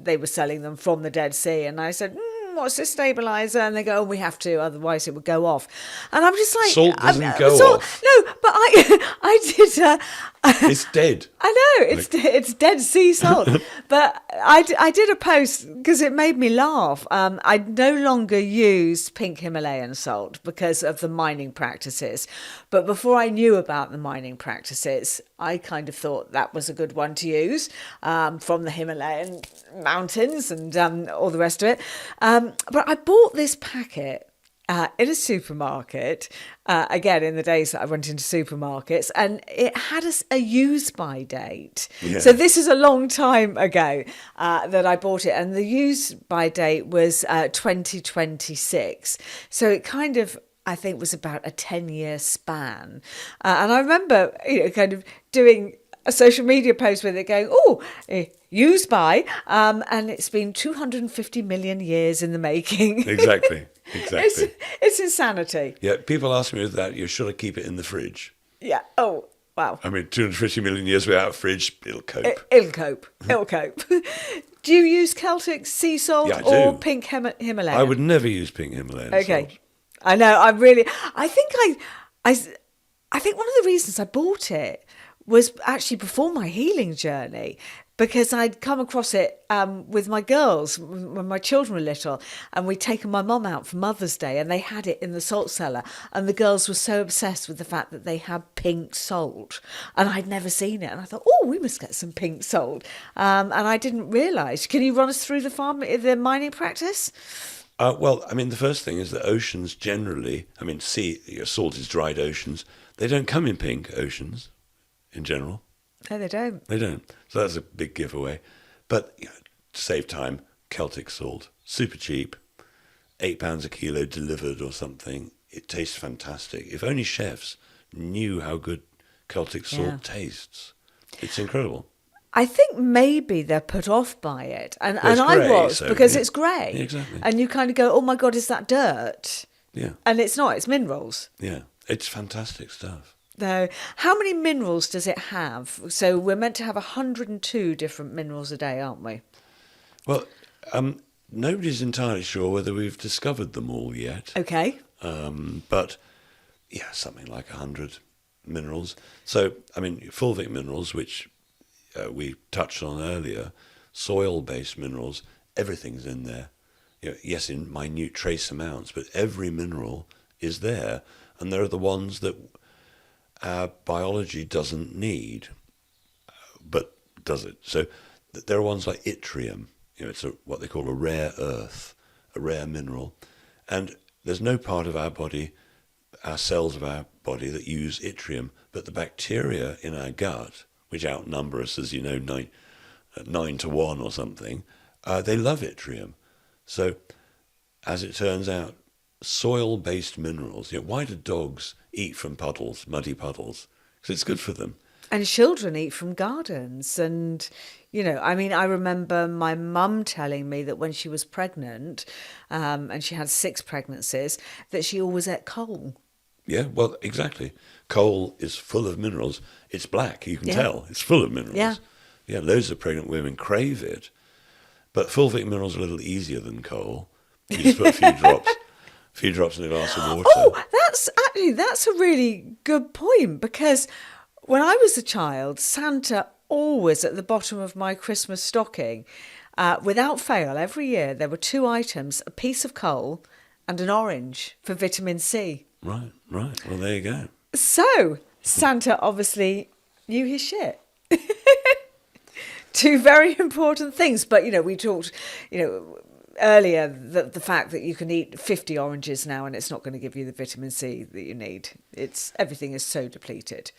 they were selling them from the Dead Sea, and I said, what's this stabilizer? And they go, we have to, otherwise it would go off. And I'm just like, salt doesn't go off. No, but I did. It's dead. I know, it's Dead Sea salt. But I did a post because it made me laugh. I no longer use pink Himalayan salt because of the mining practices. But before I knew about the mining practices, I kind of thought that was a good one to use from the Himalayan mountains and all the rest of it. But I bought this packet in a supermarket, again, in the days that I went into supermarkets, and it had a use-by date. Yeah. So this is a long time ago that I bought it, and the use-by date was 2026. So it kind of, I think, was about a 10-year span. And I remember, kind of doing a social media post with it going, used by, and it's been 250 million years in the making. Exactly. It's insanity. Yeah, people ask me that, should I keep it in the fridge? Yeah. Oh, wow. I mean, 250 million years without a fridge, it'll cope. It'll cope. Do you use Celtic sea salt or pink Himalayan? I would never use pink Himalayan salt. I know. I think one of the reasons I bought it was actually before my healing journey, because I'd come across it with my girls when my children were little, and we'd taken my mum out for Mother's Day, and they had it in the salt cellar, and the girls were so obsessed with the fact that they had pink salt, and I'd never seen it, and I thought, oh, we must get some pink salt, and I didn't realise. Can you run us through the mining practice? Well, I mean, the first thing is that oceans generally, I mean, salt is dried oceans. They don't come in pink oceans in general. No, they don't. They don't. So that's a big giveaway. But to save time, Celtic salt, super cheap, £8 a kilo delivered or something. It tastes fantastic. If only chefs knew how good Celtic salt tastes. It's incredible. I think maybe they're put off by it. And Well, I grey, was, so, because yeah. it's grey. Yeah, exactly. And you kind of go, oh my God, is that dirt? Yeah. And it's not, it's minerals. Yeah. It's fantastic stuff. No. How many minerals does it have? So we're meant to have 102 different minerals a day, aren't we? Well, nobody's entirely sure whether we've discovered them all yet. Okay. But, yeah, something like 100 minerals. So, I mean, fulvic minerals, which we touched on earlier, soil-based minerals, everything's in there. Yes, in minute trace amounts, but every mineral is there. And there are the ones that our biology doesn't need, but does it? So there are ones like yttrium. It's what they call a rare earth, a rare mineral. And there's no part of our body, our cells of our body, that use yttrium, but the bacteria in our gut, which outnumber us, as you know, 9 to 1 or something, they love yttrium. So, as it turns out, soil-based minerals, why do dogs eat from puddles, muddy puddles? Because it's good for them. And children eat from gardens. And, I remember my mum telling me that when she was pregnant, and she had 6 pregnancies, that she always ate coal. Yeah, well, exactly. Coal is full of minerals. It's black, you can tell. It's full of minerals. Yeah. Yeah, loads of pregnant women crave it. But fulvic minerals are a little easier than coal. You just put a few drops in a glass of water. Oh, that's a really good point, because when I was a child, Santa always at the bottom of my Christmas stocking, without fail, every year there were 2 items, a piece of coal and an orange for vitamin C. Right. Well, there you go. So, Santa obviously knew his shit. 2 very important things. But, we talked, earlier, the fact that you can eat 50 oranges now and it's not going to give you the vitamin C that you need. Everything is so depleted.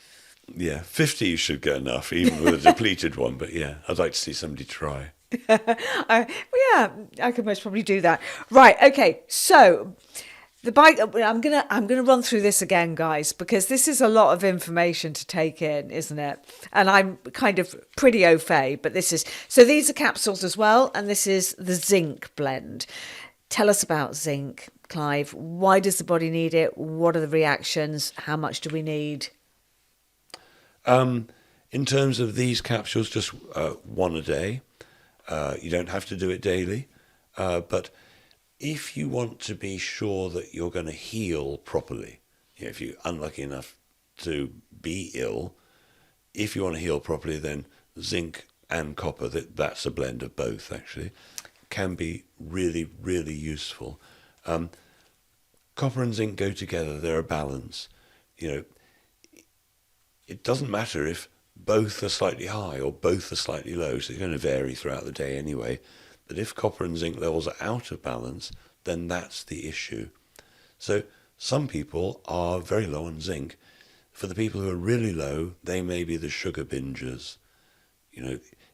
Yeah, 50 should get enough, even with a depleted one. But yeah, I'd like to see somebody try. I could most probably do that. Right, okay, so the bike. I'm gonna run through this again, guys, because this is a lot of information to take in, isn't it? And I'm kind of pretty au fait, but these are capsules as well, and this is the zinc blend. Tell us about zinc, Clive. Why does the body need it? What are the reactions? How much do we need? In terms of these capsules, just 1 a day. You don't have to do it daily, but if you want to be sure that you're going to heal properly, if you're unlucky enough to be ill, if you want to heal properly, then zinc and copper, that's a blend of both actually, can be really, really useful. Copper and zinc go together, they're a balance. It doesn't matter if both are slightly high or both are slightly low, so it's going to vary throughout the day anyway. But if copper and zinc levels are out of balance, then that's the issue. So some people are very low on zinc. For the people who are really low, they may be the sugar bingers.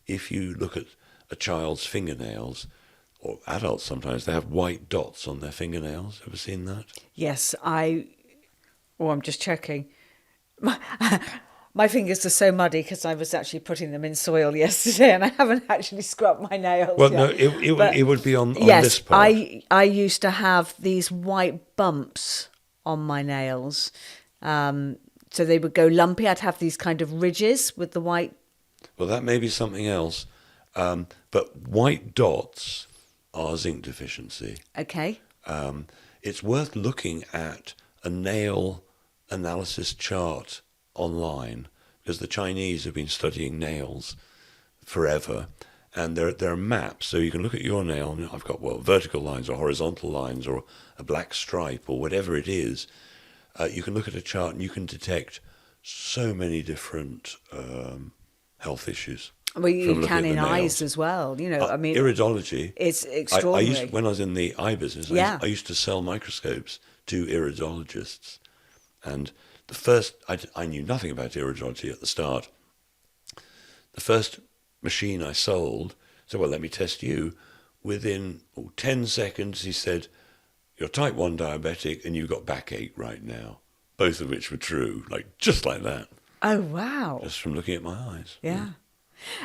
If you look at a child's fingernails, or adults sometimes, they have white dots on their fingernails. Ever seen that? Yes, I'm just checking. My fingers are so muddy because I was actually putting them in soil yesterday and I haven't actually scrubbed my nails Well, yet. no, it would be on yes, this part. I used to have these white bumps on my nails. So they would go lumpy. I'd have these kind of ridges with the white. Well, that may be something else. But white dots are zinc deficiency. Okay. it's worth looking at a nail analysis chart online, because the Chinese have been studying nails forever, and there are maps, so you can look at your nail, and I've got, vertical lines or horizontal lines or a black stripe or whatever it is. You can look at a chart and you can detect so many different health issues. Well, you can in eyes as well, I mean... Iridology. It's extraordinary. When I was in the eye business, I used to sell microscopes to iridologists. And I knew nothing about iridology at the start. The first machine I sold said, well, let me test you. Within 10 seconds, he said, you're type 1 diabetic and you've got backache right now. Both of which were true, just like that. Oh, wow. Just from looking at my eyes. Yeah.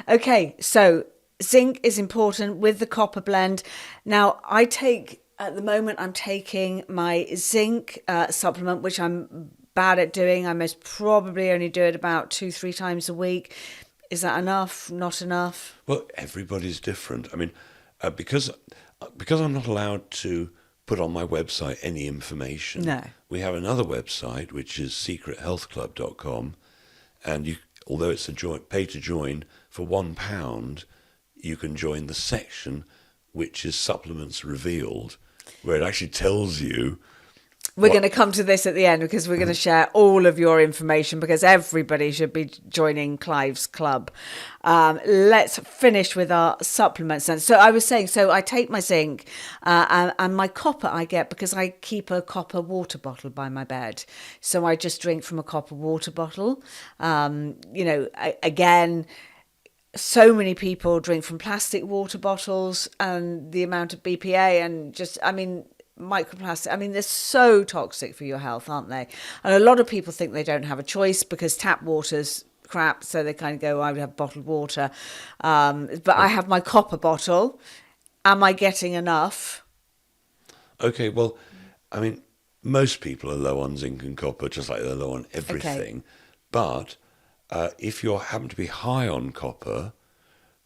Okay, so zinc is important with the copper blend. Now, at the moment, I'm taking my zinc supplement, which I'm bad at doing. I most probably only do it about 2-3 times a week. Is that enough? Not enough? Well, everybody's different. I mean, because I'm not allowed to put on my website any information. No. We have another website, which is secrethealthclub.com, and although it's pay to join, for £1, you can join the section which is supplements revealed, where it actually tells you. We're going to come to this at the end, because we're going to share all of your information, because everybody should be joining Clive's club. Let's finish with our supplements then. So I was saying, I take my zinc and my copper I get because I keep a copper water bottle by my bed. So I just drink from a copper water bottle. Again, so many people drink from plastic water bottles, and the amount of BPA and microplastic, they're so toxic for your health, aren't they? And a lot of people think they don't have a choice because tap water's crap, so they kind of go, I would have bottled water. But I have my copper bottle. Am I getting enough? Okay, well, most people are low on zinc and copper, just like they're low on everything. Okay. But if you happen to be high on copper,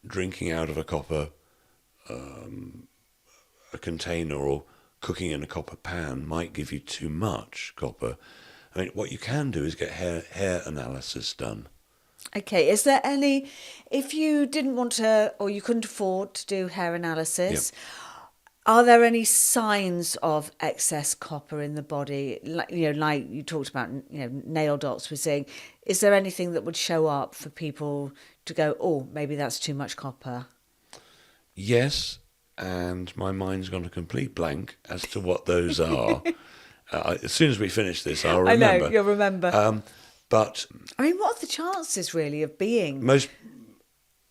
drinking out of a copper a container or cooking in a copper pan might give you too much copper. What you can do is get hair analysis done. Okay, is there any, if you didn't want to, or you couldn't afford to do hair analysis, are there any signs of excess copper in the body? Like you talked about, nail dots with zinc. Is there anything that would show up for people to go, oh, maybe that's too much copper? Yes. And my mind's gone a complete blank as to what those are. As soon as we finish this, I'll remember. I know, you'll remember. But what are the chances really of being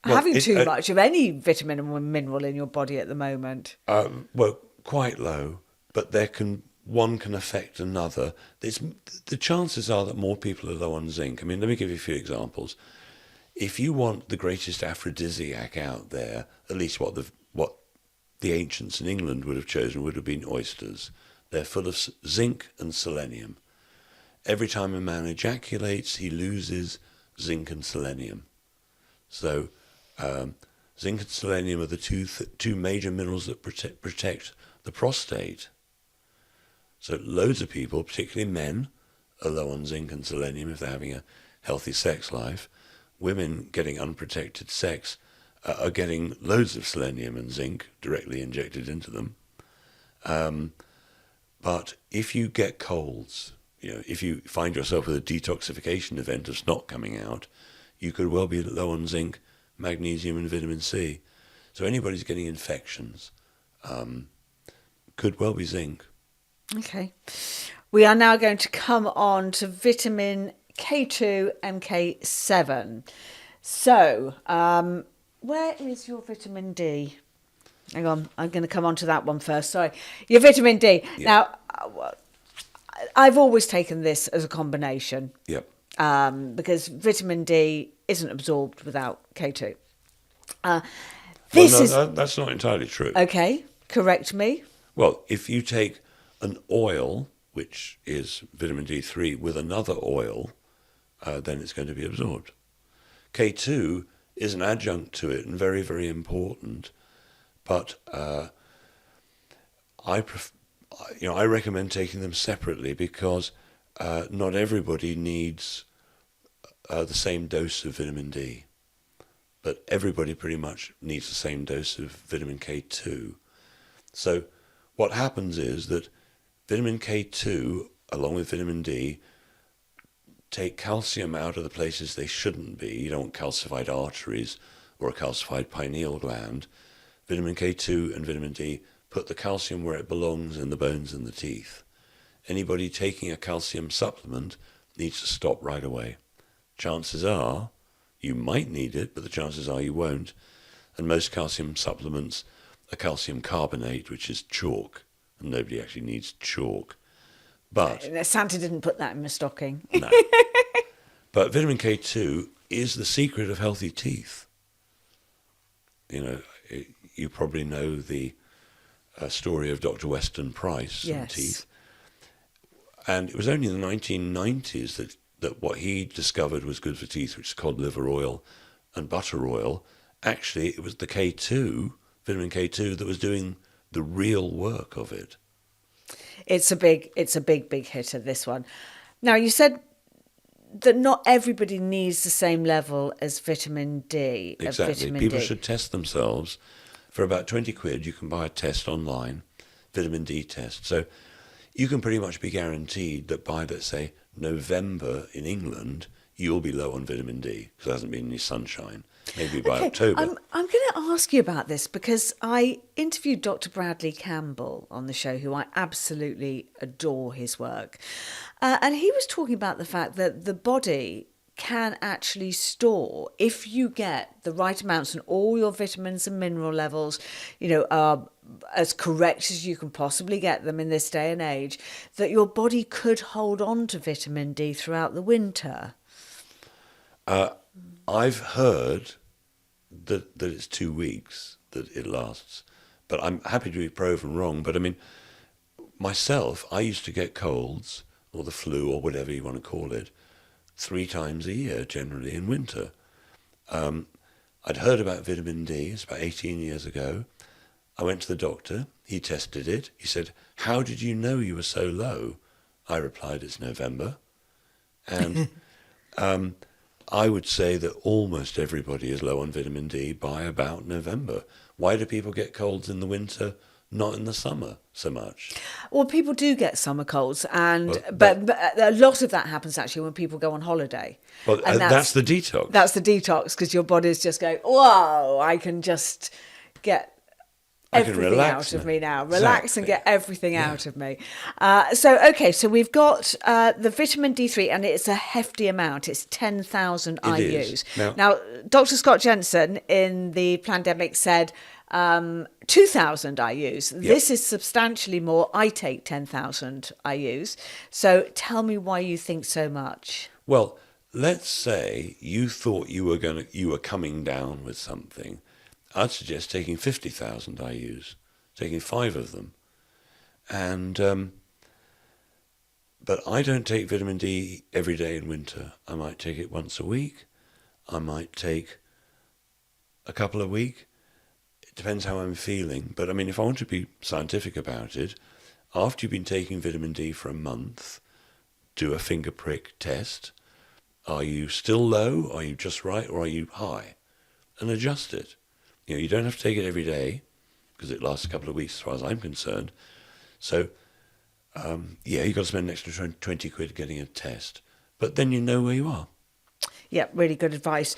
having too much of any vitamin and mineral in your body at the moment? Quite low, but one can affect another. The chances are that more people are low on zinc. Let me give you a few examples. If you want the greatest aphrodisiac out there, at least what the ancients in England would have chosen would have been oysters. They're full of zinc and selenium. Every time a man ejaculates, he loses zinc and selenium. So zinc and selenium are the two major minerals that protect the prostate. So loads of people, particularly men, are low on zinc and selenium if they're having a healthy sex life. Women getting unprotected sex are getting loads of selenium and zinc directly injected into them. But if you get colds, if you find yourself with a detoxification event of snot coming out, you could well be low on zinc, magnesium and vitamin C. So anybody's getting infections could well be zinc. Okay. We are now going to come on to vitamin K2 and K7. So, where is your vitamin D? Hang on, I'm going to come on to that one first. Sorry. Your vitamin D. Yeah. Now, I've always taken this as a combination. Yep. Because vitamin D isn't absorbed without K2. That's not entirely true. Okay, correct me. Well, if you take an oil, which is vitamin D3, with another oil, then it's going to be absorbed. K2 is an adjunct to it and very, very important. But I I recommend taking them separately because not everybody needs the same dose of vitamin D, but everybody pretty much needs the same dose of vitamin K2. So what happens is that vitamin K2, along with vitamin D, take calcium out of the places they shouldn't be. You don't want calcified arteries or a calcified pineal gland. Vitamin K2 and vitamin D put the calcium where it belongs in the bones and the teeth. Anybody taking a calcium supplement needs to stop right away. Chances are you might need it, but the chances are you won't. And most calcium supplements are calcium carbonate, which is chalk, and nobody actually needs chalk. But Santa didn't put that in my stocking. no. But vitamin K2 is the secret of healthy teeth. You probably know the story of Dr. Weston Price and teeth. And it was only in the 1990s that what he discovered was good for teeth, which is cod liver oil and butter oil. Actually, it was the K2, vitamin K2, that was doing the real work of it. It's a big hitter, this one. Now, you said that not everybody needs the same level as vitamin D. Exactly. People should test themselves. For about 20 quid, you can buy a test online, vitamin D test. So you can pretty much be guaranteed that by, let's say, November in England, you'll be low on vitamin D because there hasn't been any sunshine. Maybe by October. I'm going to ask you about this because I interviewed Dr. Bradley Campbell on the show, who I absolutely adore his work. And he was talking about the fact that the body can actually store, if you get the right amounts and all your vitamins and mineral levels, are as correct as you can possibly get them in this day and age, that your body could hold on to vitamin D throughout the winter. I've heard that it's 2 weeks that it lasts, but I'm happy to be proven wrong. But I mean, myself, I used to get colds or the flu or whatever you want to call it 3 times a year, generally in winter. I'd heard about vitamin D, it's about 18 years ago. I went to the doctor, he tested it. He said, "How did you know you were so low?" I replied, "It's November." And I would say that almost everybody is low on vitamin D by about November. Why do people get colds in the winter, not in the summer so much? Well, people do get summer colds, but a lot of that happens actually when people go on holiday. Well, and that's the detox. That's the detox, because your body's just going, whoa, I can just get everything out of me now. Relax and get everything out of me. So we've got the vitamin D3, and it's a hefty amount. It's 10,000 IUs. Now, Dr. Scott Jensen in the pandemic said 2,000 IUs. Yep. This is substantially more. I take 10,000 IUs. So tell me why you think so much. Well, let's say you thought you were coming down with something. I'd suggest taking 50,000 IUs, taking 5 of them. And but I don't take vitamin D every day in winter. I might take it once a week. I might take a couple a week. It depends how I'm feeling. But I mean, if I want to be scientific about it, after you've been taking vitamin D for a month, do a finger prick test. Are you still low? Are you just right? Or are you high? And adjust it. You don't have to take it every day because it lasts a couple of weeks as far as I'm concerned. So, you've got to spend an extra 20 quid getting a test. But then you know where you are. Yeah, really good advice.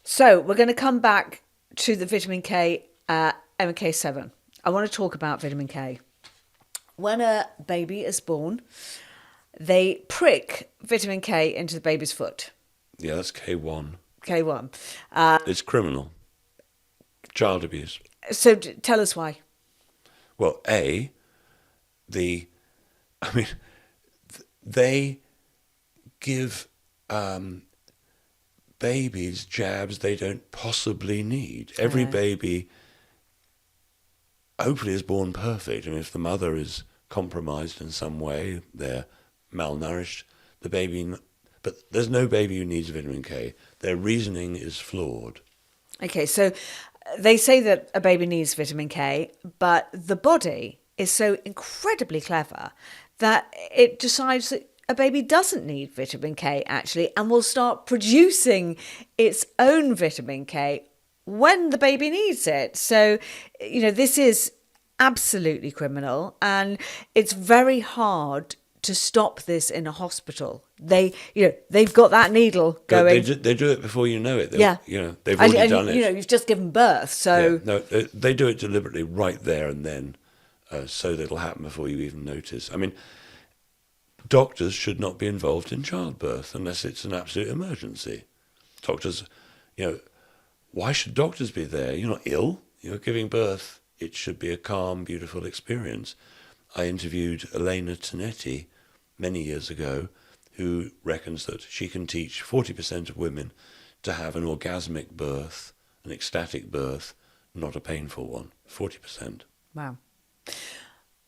So we're going to come back to the vitamin K, MK7. I want to talk about vitamin K. When a baby is born, they prick vitamin K into the baby's foot. Yeah, that's K1. K1. It's criminal. Child abuse. So tell us why. Well, they give babies jabs they don't possibly need. Every baby hopefully is born perfect. I mean, if the mother is compromised in some way, they're malnourished, but there's no baby who needs vitamin K. Their reasoning is flawed. Okay, so they say that a baby needs vitamin K, but the body is so incredibly clever that it decides that a baby doesn't need vitamin K actually, and will start producing its own vitamin K when the baby needs it. So, this is absolutely criminal, and it's very hard to stop this in a hospital. They've got that needle going. They do it before you know it. Yeah. They've already done it. You've just given birth, so... Yeah, no, they do it deliberately right there and then, so that it'll happen before you even notice. I mean, doctors should not be involved in childbirth unless it's an absolute emergency. Doctors, why should doctors be there? You're not ill. You're giving birth. It should be a calm, beautiful experience. I interviewed Elena Tonetti many years ago, who reckons that she can teach 40% of women to have an orgasmic birth, an ecstatic birth, not a painful one. 40%. Wow.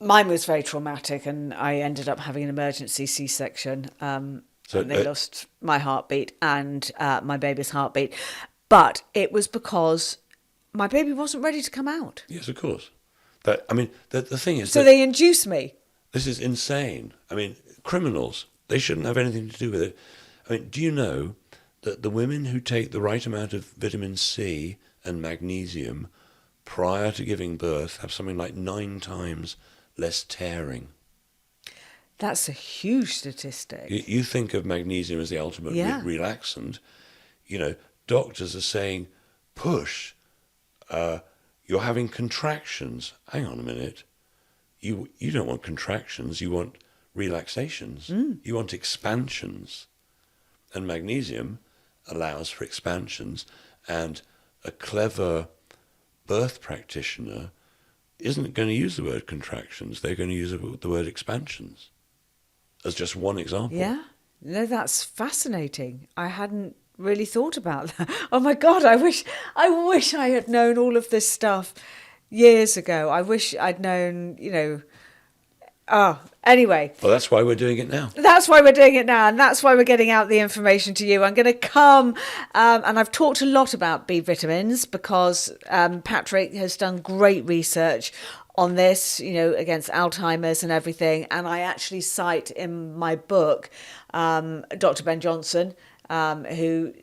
Mine was very traumatic, and I ended up having an emergency C-section. And they lost my heartbeat and my baby's heartbeat. But it was because my baby wasn't ready to come out. Yes, of course. The thing is... So they induced me. This is insane. I mean, criminals, they shouldn't have anything to do with it. I mean, do you know that the women who take the right amount of vitamin C and magnesium prior to giving birth have something like 9 times less tearing? That's a huge statistic. You think of magnesium as the ultimate relaxant. Doctors are saying, push, you're having contractions. Hang on a minute. You don't want contractions, you want relaxations. You want expansions. And magnesium allows for expansions, and a clever birth practitioner isn't going to use the word contractions, they're going to use the word expansions as just one example. Yeah, no, that's fascinating. I hadn't really thought about that. Oh my God, I wish I had known all of this stuff years ago. I wish I'd known, anyway. Well, that's why we're doing it now. That's why we're doing it now, and that's why we're getting out the information to you. I'm going to come, and I've talked a lot about B vitamins because Patrick has done great research on this, against Alzheimer's and everything. And I actually cite in my book Dr. Ben Johnson, who...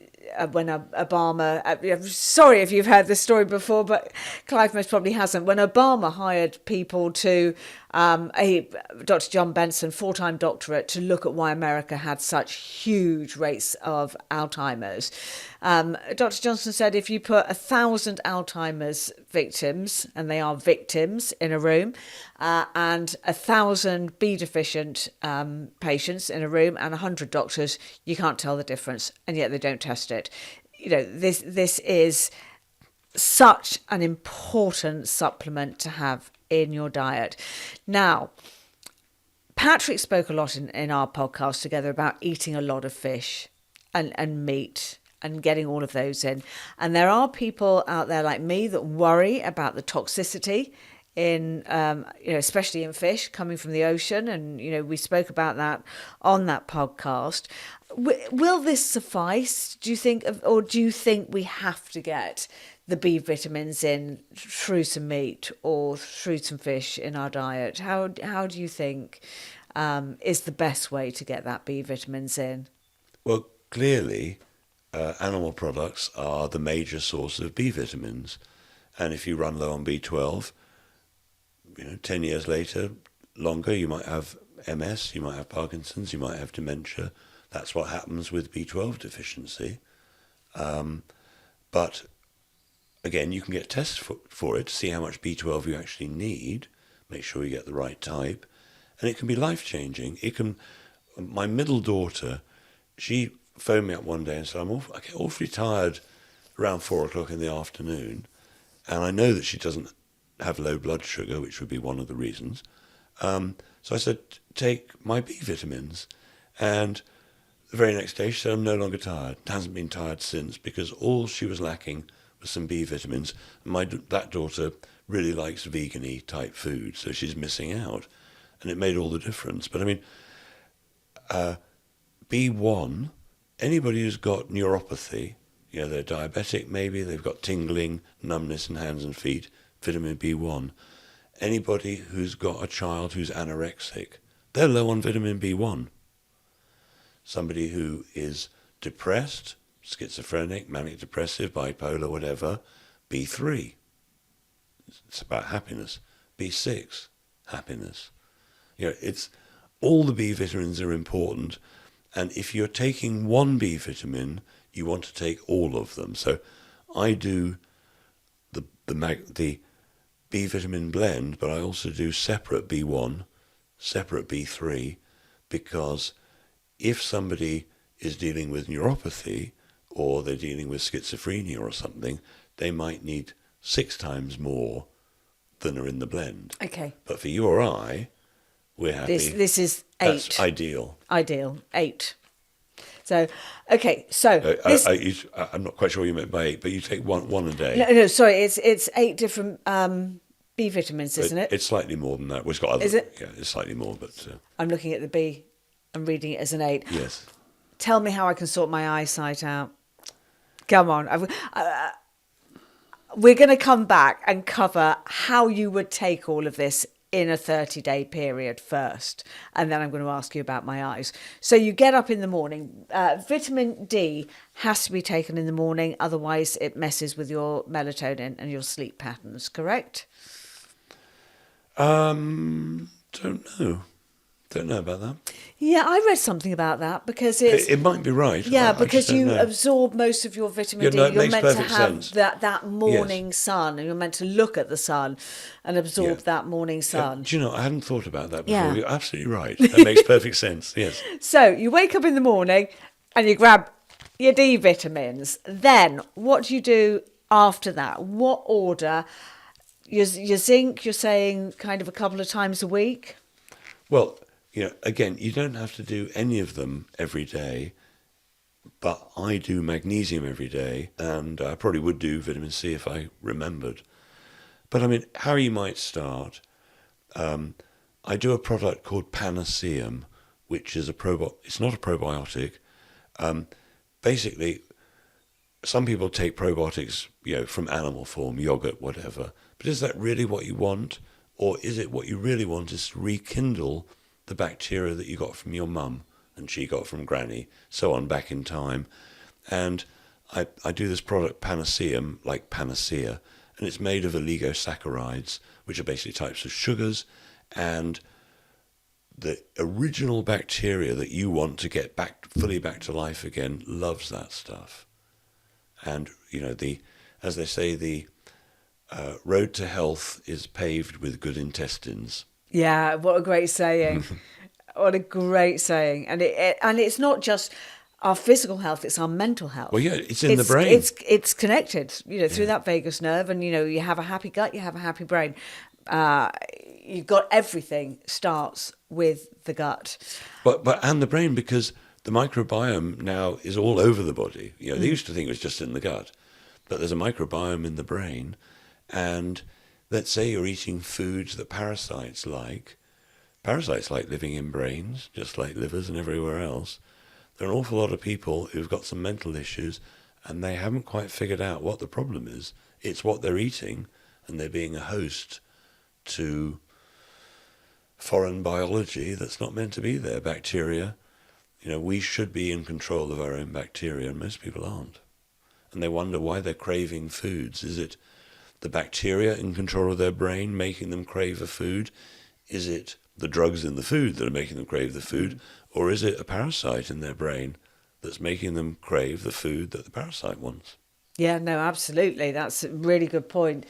when Obama, I'm sorry if you've heard this story before, but Clive most probably hasn't. When Obama hired people to, Dr. John Benson, 4-time doctorate, to look at why America had such huge rates of Alzheimer's. Dr. Johnson said if you put 1,000 Alzheimer's victims, and they are victims, in a room, and 1,000 B deficient patients in a room, and 100 doctors, you can't tell the difference, and yet they don't test it. This is such an important supplement to have in your diet. Now, Patrick spoke a lot in our podcast together about eating a lot of fish and meat and getting all of those in. And there are people out there like me that worry about the toxicity in, especially in fish coming from the ocean. And, we spoke about that on that podcast. Will this suffice, do you think, or do you think we have to get the B vitamins in through some meat or through some fish in our diet? How do you think is the best way to get that B vitamins in? Well, clearly, animal products are the major source of B vitamins. And if you run low on B12, 10 years later, longer, you might have MS, you might have Parkinson's, you might have dementia. That's what happens with B12 deficiency. But again, you can get tests for it to see how much B12 you actually need, make sure you get the right type, and it can be life-changing. My middle daughter, she phoned me up one day and said, I get awfully tired around 4 o'clock in the afternoon, and I know that she doesn't have low blood sugar, which would be one of the reasons. So I said, take my B vitamins. And the very next day she said, I'm no longer tired. Hasn't been tired since, because all she was lacking was some B vitamins. That daughter really likes vegan-y type food, so she's missing out. And it made all the difference. But I mean, B1, anybody who's got neuropathy, they're diabetic maybe, they've got tingling, numbness in hands and feet, vitamin B1. anybody who's got a child who's anorexic, they're low on vitamin B1. Somebody who is depressed, schizophrenic, manic depressive, bipolar, whatever, B3. It's about happiness. B6, happiness. It's all the B vitamins are important, and if you're taking one B vitamin, you want to take all of them. So I do the B vitamin blend, but I also do separate B1, separate B3, because if somebody is dealing with neuropathy or they're dealing with schizophrenia or something, they might need 6 times more than are in the blend. Okay. But for you or I, we're happy. This is 8. That's ideal. Ideal, 8. So, okay, so I'm not quite sure what you meant by 8, but you take one a day. No, sorry, it's 8 different B vitamins, isn't it? It's slightly more than that. Well, it's got other, Is it? Yeah, it's slightly more, but... I'm looking at the B. I'm reading it as an 8. Yes. Tell me how I can sort my eyesight out. Come on. We're going to come back and cover how you would take all of this in a 30-day period first. And then I'm going to ask you about my eyes. So you get up in the morning. Vitamin D has to be taken in the morning. Otherwise, it messes with your melatonin and your sleep patterns, correct? Don't know. Don't know about that. Yeah, I read something about that because it's... It might be right. Yeah, I because just don't you know. absorb most of your vitamin Yeah, D. no, it You're makes meant to perfect have sense. that morning sun, and you're meant to look at the sun and absorb that morning sun. Do you know, I hadn't thought about that before. Yeah. You're absolutely right. That makes perfect sense, yes. So you wake up in the morning and you grab your D vitamins. Then what do you do after that? What order? Your zinc, you're saying kind of a couple of times a week? Well, again, you don't have to do any of them every day, but I do magnesium every day, and I probably would do vitamin C if I remembered. But I mean, how you might start, I do a product called Panaceum, which is it's not a probiotic. Basically, some people take probiotics, from animal form, yogurt, whatever. But is that really what you want? Or is it what you really want is to rekindle the bacteria that you got from your mum and she got from granny, so on, back in time. And I do this product Panaceum, like panacea, and it's made of oligosaccharides, which are basically types of sugars, and the original bacteria that you want to get fully back to life again loves that stuff. And, as they say, the road to health is paved with good intestines. Yeah, what a great saying. What a great saying. And it's not just our physical health, it's our mental health. Well, yeah, it's in the brain. It's connected, through that vagus nerve. And, you have a happy gut, you have a happy brain. You've got everything starts with the gut. And the brain, because the microbiome now is all over the body. They used to think it was just in the gut. But there's a microbiome in the brain. And let's say you're eating foods that parasites like. Parasites like living in brains, just like livers and everywhere else. There are an awful lot of people who've got some mental issues and they haven't quite figured out what the problem is. It's what they're eating, and they're being a host to foreign biology that's not meant to be there, bacteria. We should be in control of our own bacteria, and most people aren't. And they wonder why they're craving foods. Is it the bacteria in control of their brain making them crave a food? Is it the drugs in the food that are making them crave the food? Or is it a parasite in their brain that's making them crave the food that the parasite wants? Yeah, no, absolutely. That's a really good point.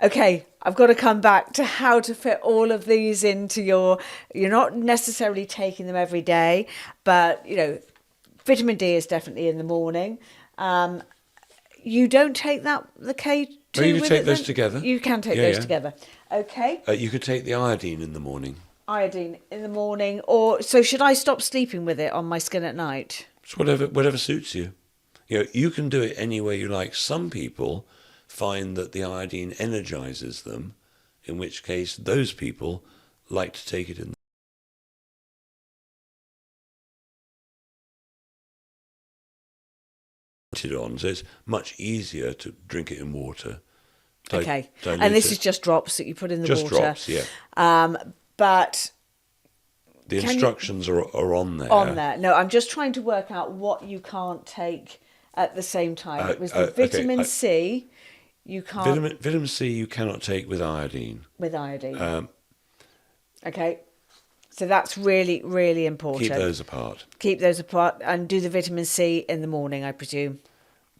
Okay, I've got to come back to how to fit all of these into you're not necessarily taking them every day, but, vitamin D is definitely in the morning. You don't take the K2 No, you can with take it those then? together. You can take those together. Okay. You could take the iodine in the morning. Iodine in the morning, so should I stop sleeping with it on my skin at night? It's whatever suits you. You can do it any way you like. Some people find that the iodine energizes them, in which case those people like to take it in it on, so it's much easier to drink it in water Okay. dilute And this it. is just drops that you put in the Just water. drops, yeah. But The instructions are on there. on there. No, I'm just trying to work out what you can't take at the same time. It was the okay, vitamin C you can't Vitamin C you cannot take with iodine. with iodine. Okay. So that's really, really important. Keep those apart. Keep those apart and do the vitamin C in the morning, I presume.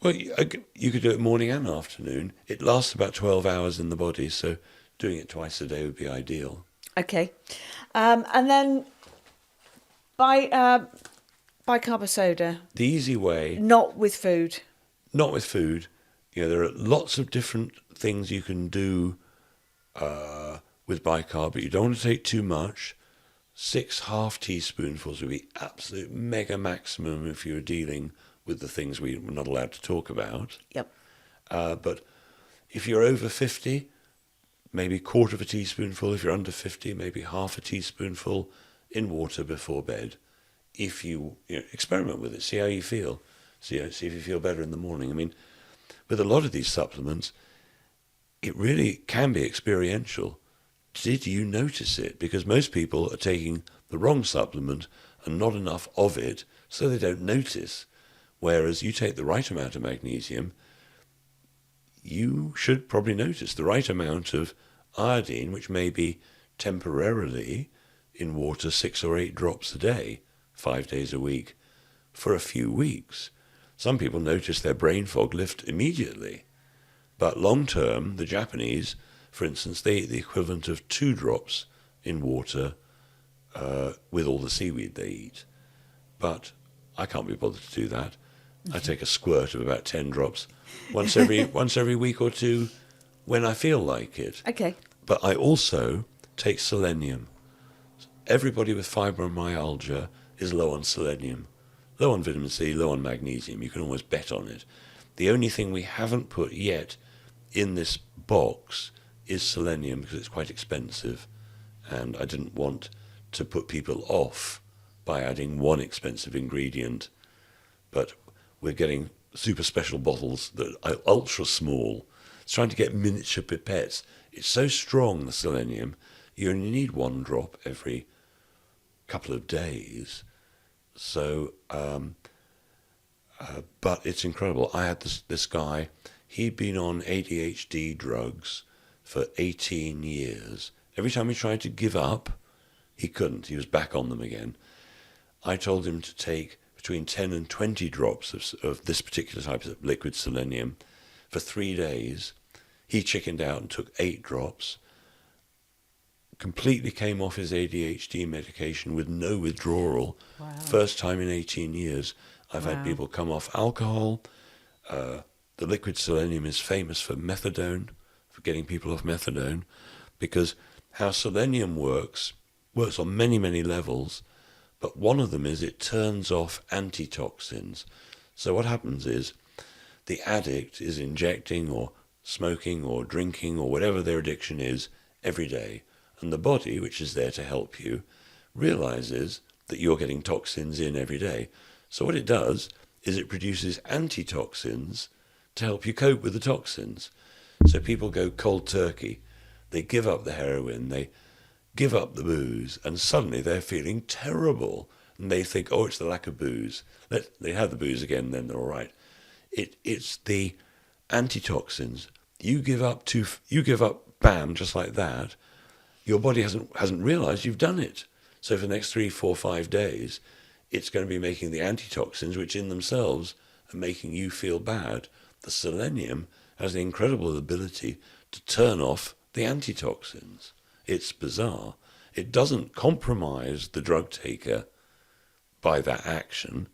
Well, you could do it morning and afternoon. It lasts about 12 hours in the body, so doing it twice a day would be ideal. Okay. And then bicarb soda, The easy way, not with food. not with food, there are lots of different things you can do with bicarb, but you don't want to take too much. 6 half teaspoonfuls would be absolute mega maximum if you're dealing with the things we're not allowed to talk about. Yep. But if you're over 50, maybe 1/4 of a teaspoonful. If you're under 50, maybe 1/2 a teaspoonful in water before bed. If you, experiment with it, see how you feel. See if you feel better in the morning. I mean, with a lot of these supplements, it really can be experiential. Did you notice it? Because most people are taking the wrong supplement and not enough of it, so they don't notice. Whereas you take the right amount of magnesium, you should probably notice the right amount of iodine, which may be temporarily in water 6 or 8 drops a day, 5 days a week, for a few weeks. Some people notice their brain fog lift immediately. But long term, the Japanese, for instance, they eat the equivalent of 2 drops in water with all the seaweed they eat. But I can't be bothered to do that. I take a squirt of about 10 drops once every week or two when I feel like it. Okay. But I also take selenium. Everybody with fibromyalgia is low on selenium, low on vitamin C, low on magnesium. You can almost bet on it. The only thing we haven't put yet in this box is selenium because it's quite expensive, and I didn't want to put people off by adding one expensive ingredient. But we're getting super special bottles that are ultra small. It's trying to get miniature pipettes. It's so strong, the selenium, you only need 1 drop every couple of days. So, but it's incredible. I had this guy, he'd been on ADHD drugs for 18 years. Every time he tried to give up, he couldn't. He was back on them again. I told him to take between 10 and 20 drops of this particular type of liquid selenium for 3 days. He chickened out and took 8 drops, completely came off his ADHD medication with no withdrawal. Wow. First time in 18 years. I've had people come off alcohol. The liquid selenium is famous for methadone, for getting people off methadone, because how selenium works on many, many levels. But one of them is it turns off antitoxins. So what happens is the addict is injecting or smoking or drinking or whatever their addiction is every day. And the body, which is there to help you, realizes that you're getting toxins in every day. So what it does is it produces antitoxins to help you cope with the toxins. So people go cold turkey. They give up the heroin. They give up the booze, and suddenly they're feeling terrible, and they think, oh, it's the lack of booze. They have the booze again, then they're all right. It's the antitoxins. You give up, bam, just like that. Your body hasn't realized you've done it. So for the next 3, 4, 5 days, it's going to be making the antitoxins, which in themselves are making you feel bad. The selenium has the incredible ability to turn off the antitoxins. It's bizarre. It doesn't compromise the drug taker by that action,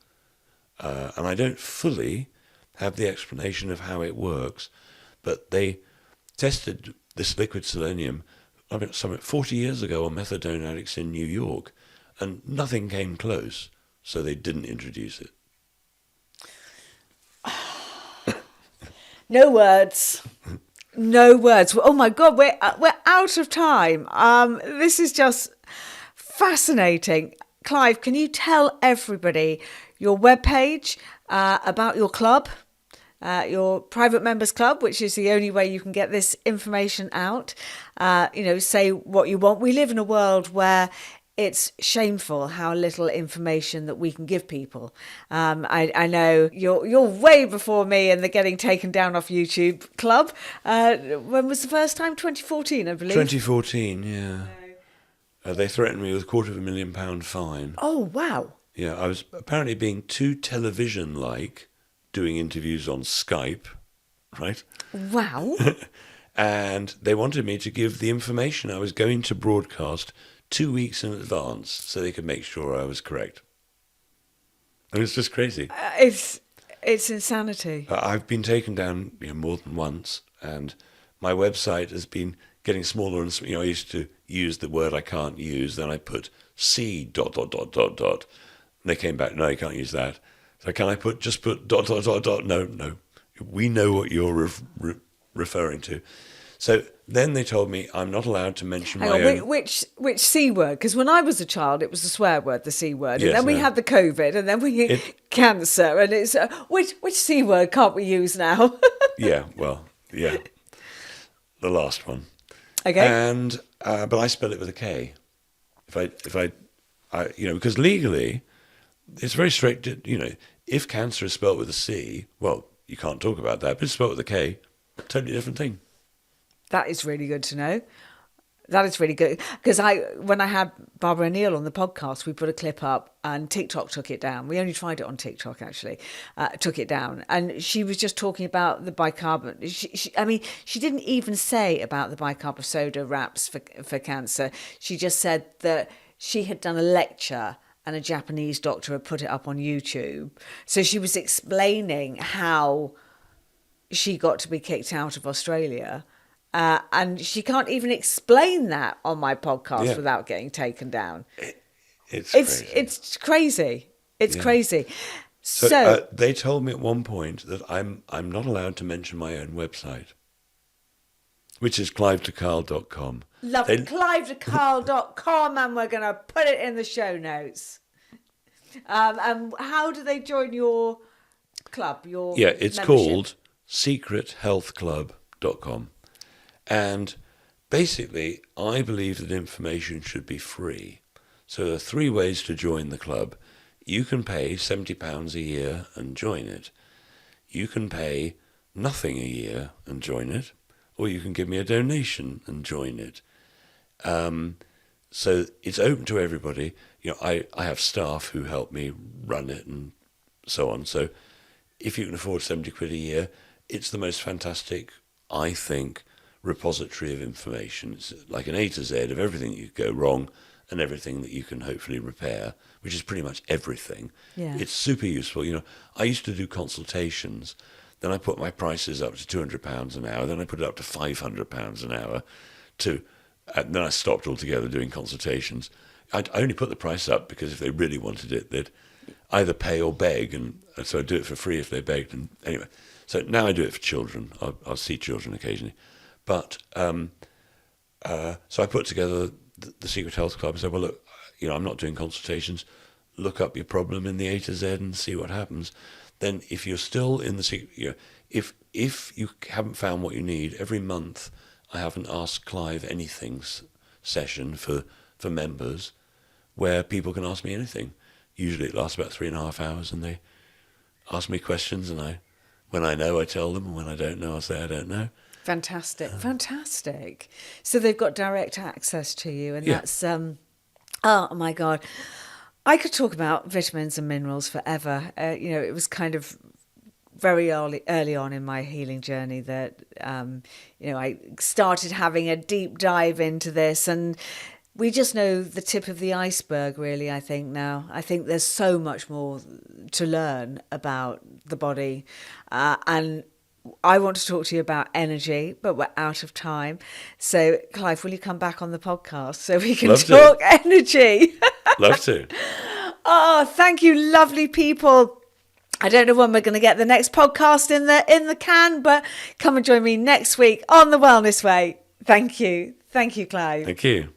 and I don't fully have the explanation of how it works, but they tested this liquid selenium 40 years ago on methadone addicts in New York, and nothing came close, so they didn't introduce it. No words. No words. Oh my God, we're out of time. This is just fascinating. Clive, can you tell everybody your webpage, about your club, your private members club, which is the only way you can get this information out. Say what you want. We live in a world where it's shameful how little information that we can give people. I know you're way before me in the getting taken down off YouTube club. When was the first time? 2014, I believe. 2014, yeah. They threatened me with £250,000 fine. Oh, wow. Yeah, I was apparently being too television-like, doing interviews on Skype, right? Wow. And they wanted me to give the information I was going to broadcast 2 weeks in advance so they could make sure I was correct. And it's just crazy. It's insanity. I've been taken down more than once, and my website has been getting smaller and smaller. I used to use the word I can't use, then I put C ... And they came back, no, you can't use that. So can I just put ... No. We know what you're referring to. So then they told me I'm not allowed to mention my own... Which C word? Because when I was a child, it was the swear word, the C word. Yes, and then we had the COVID, and then we had cancer. And it's, which C word can't we use now? Yeah. The last one. Okay. And, but I spell it with a K. If I because legally, it's very strict, if cancer is spelled with a C, well, you can't talk about that, but it's spelled with a K, totally different thing. That is really good to know. That is really good. Because when I had Barbara O'Neill on the podcast, we put a clip up and TikTok took it down. We only tried it on TikTok, actually. Took it down. And she was just talking about the bicarbonate. She didn't even say about the bicarb soda wraps for cancer. She just said that she had done a lecture and a Japanese doctor had put it up on YouTube. So she was explaining how she got to be kicked out of Australia. And she can't even explain that on my podcast without getting taken down. It's crazy. It's crazy. It's crazy. So they told me at one point that I'm not allowed to mention my own website, which is clivedecarle.com. Love clivedecarle.com, and we're going to put it in the show notes. And how do they join your club? It's membership? Called secrethealthclub.com. And basically, I believe that information should be free. So there are 3 ways to join the club. You can pay £70 a year and join it. You can pay nothing a year and join it. Or you can give me a donation and join it. So it's open to everybody. I have staff who help me run it and so on. So if you can afford £70 a year, it's the most fantastic, I think, repository of information. It's like an A to Z of everything that could go wrong and everything that you can hopefully repair, which is pretty much everything. Yeah. It's super useful. I used to do consultations. Then I put my prices up to £200 an hour. Then I put it up to £500 an hour. And then I stopped altogether doing consultations. I only put the price up because if they really wanted it, they'd either pay or beg. And so I'd do it for free if they begged. And anyway, so now I do it for children. I'll see children occasionally. But so I put together the Secret Health Club and said, well, look, I'm not doing consultations. Look up your problem in the A to Z and see what happens. Then if you're still in the secret, if you haven't found what you need, every month I have an Ask Clive Anything session for members where people can ask me anything. Usually it lasts about 3.5 hours and they ask me questions and when I know, I tell them, and when I don't know, I say I don't know. Fantastic. So they've got direct access to you, and that's oh my God. I could talk about vitamins and minerals forever. It was kind of very early on in my healing journey that I started having a deep dive into this, and we just know the tip of the iceberg, really, I think now. I think there's so much more to learn about the body, and I want to talk to you about energy, but we're out of time. So, Clive, will you come back on the podcast so we can talk energy? Love to. Oh, thank you, lovely people. I don't know when we're going to get the next podcast in the can, but come and join me next week on The Wellness Way. Thank you. Thank you, Clive. Thank you.